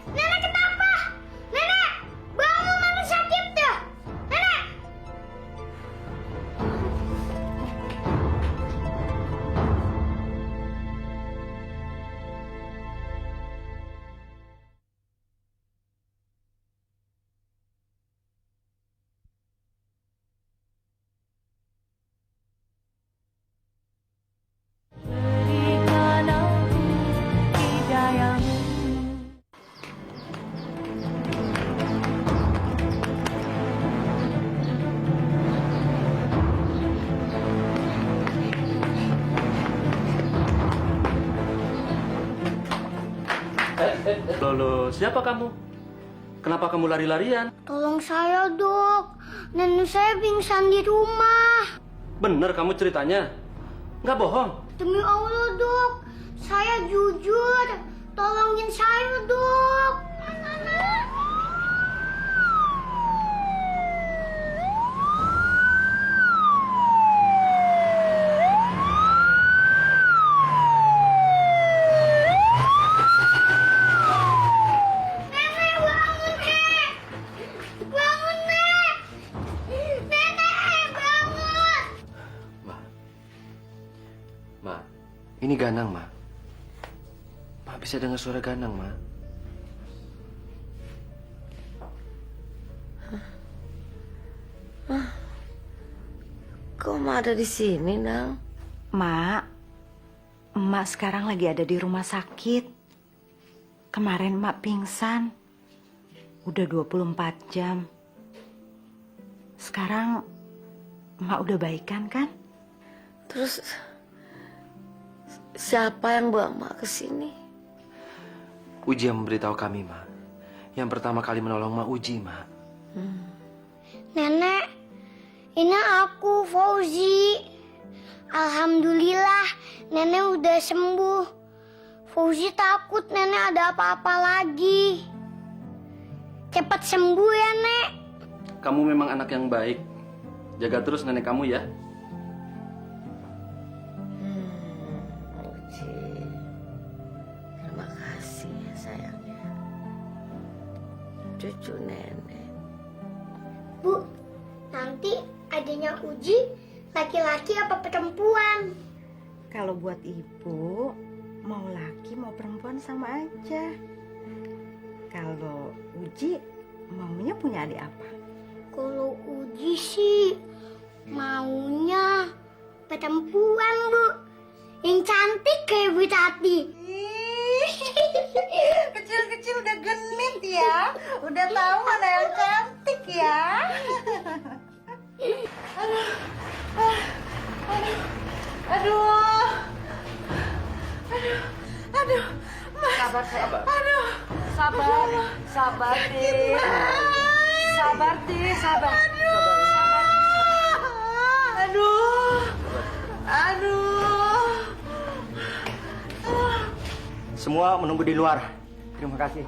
Nenek kenapa? Nenek, bangun, nenek sakit dah. Nenek. Loh, siapa kamu? Kenapa kamu lari-larian? Tolong saya, Dok. Nenek saya pingsan di rumah. Bener kamu ceritanya? Nggak bohong? Demi Allah, Dok. Saya jujur. Tolongin saya, Dok. Nenek, bangun, Nek. Bangun, Nek. Nenek, bangun. Ma, ini Ganang, Ma. Ma bisa dengar suara Ganang, Ma. Kok Ma ada di sini, Nang? Mak, Emak sekarang lagi ada di rumah sakit. Kemarin Emak pingsan. Udah 24 jam. Sekarang Emak udah baikan kan? Terus siapa yang bawa Ma ke sini? Uji yang memberitahu kami, Ma. Yang pertama kali menolong Ma Uji, Ma. Nenek, ini aku Fauzi. Alhamdulillah, Nenek udah sembuh. Fauzi takut Nenek ada apa-apa lagi. Cepat sembuh ya, Nek. Kamu memang anak yang baik. Jaga terus nenek kamu ya. Uji, terima kasih ya sayangnya. Cucu Nenek. Bu, nanti adanya Uji laki-laki apa perempuan? Kalau buat ibu, mau laki mau perempuan sama aja. Kalau Uji maunya punya adik apa? Kalau Uji sih maunya perempuan, Bu. Yang cantik kayak Bu Tati. Kecil-kecil udah genit ya. Udah tahu mana yang cantik ya. Aduh. sabar sayang. Aduh. Sabar. Sabar, Ti. Sabar, Ti. Sabar. Aduh. Semua menunggu di luar. Terima kasih.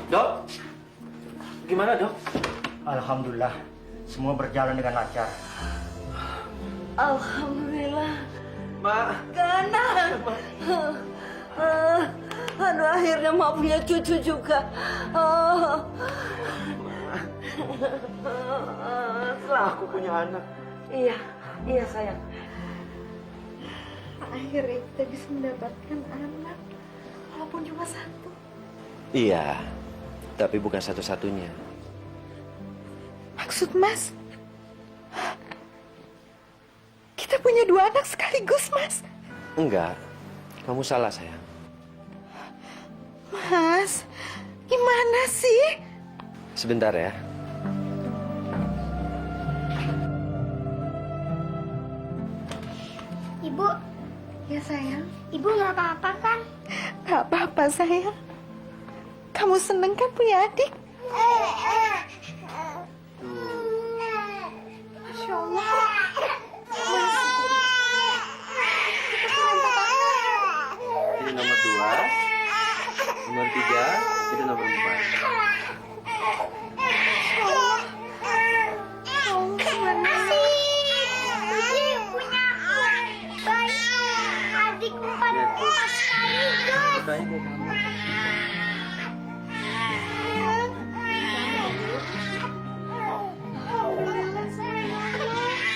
Dok, gimana dok? Alhamdulillah, semua berjalan dengan lancar. Alhamdulillah. Mak. Ganang. Aduh, akhirnya mak punya cucu juga. Aku punya anak. Iya sayang. Akhirnya kita bisa mendapatkan anak, walaupun cuma satu. Iya, tapi bukan satu-satunya. Maksud Mas, kita punya 2 anak sekaligus, Mas. Enggak, kamu salah sayang. Mas, gimana sih? Sebentar ya. Ibu, Ya sayang, ibu nggak apa-apa kan? gak apa-apa sayang. Kamu seneng kan punya adik? Masya Allah. Ini nomor 2, nomor 3, itu nomor 4. Punya bayi adik 4 sekaligus. Makanya kayak kamu.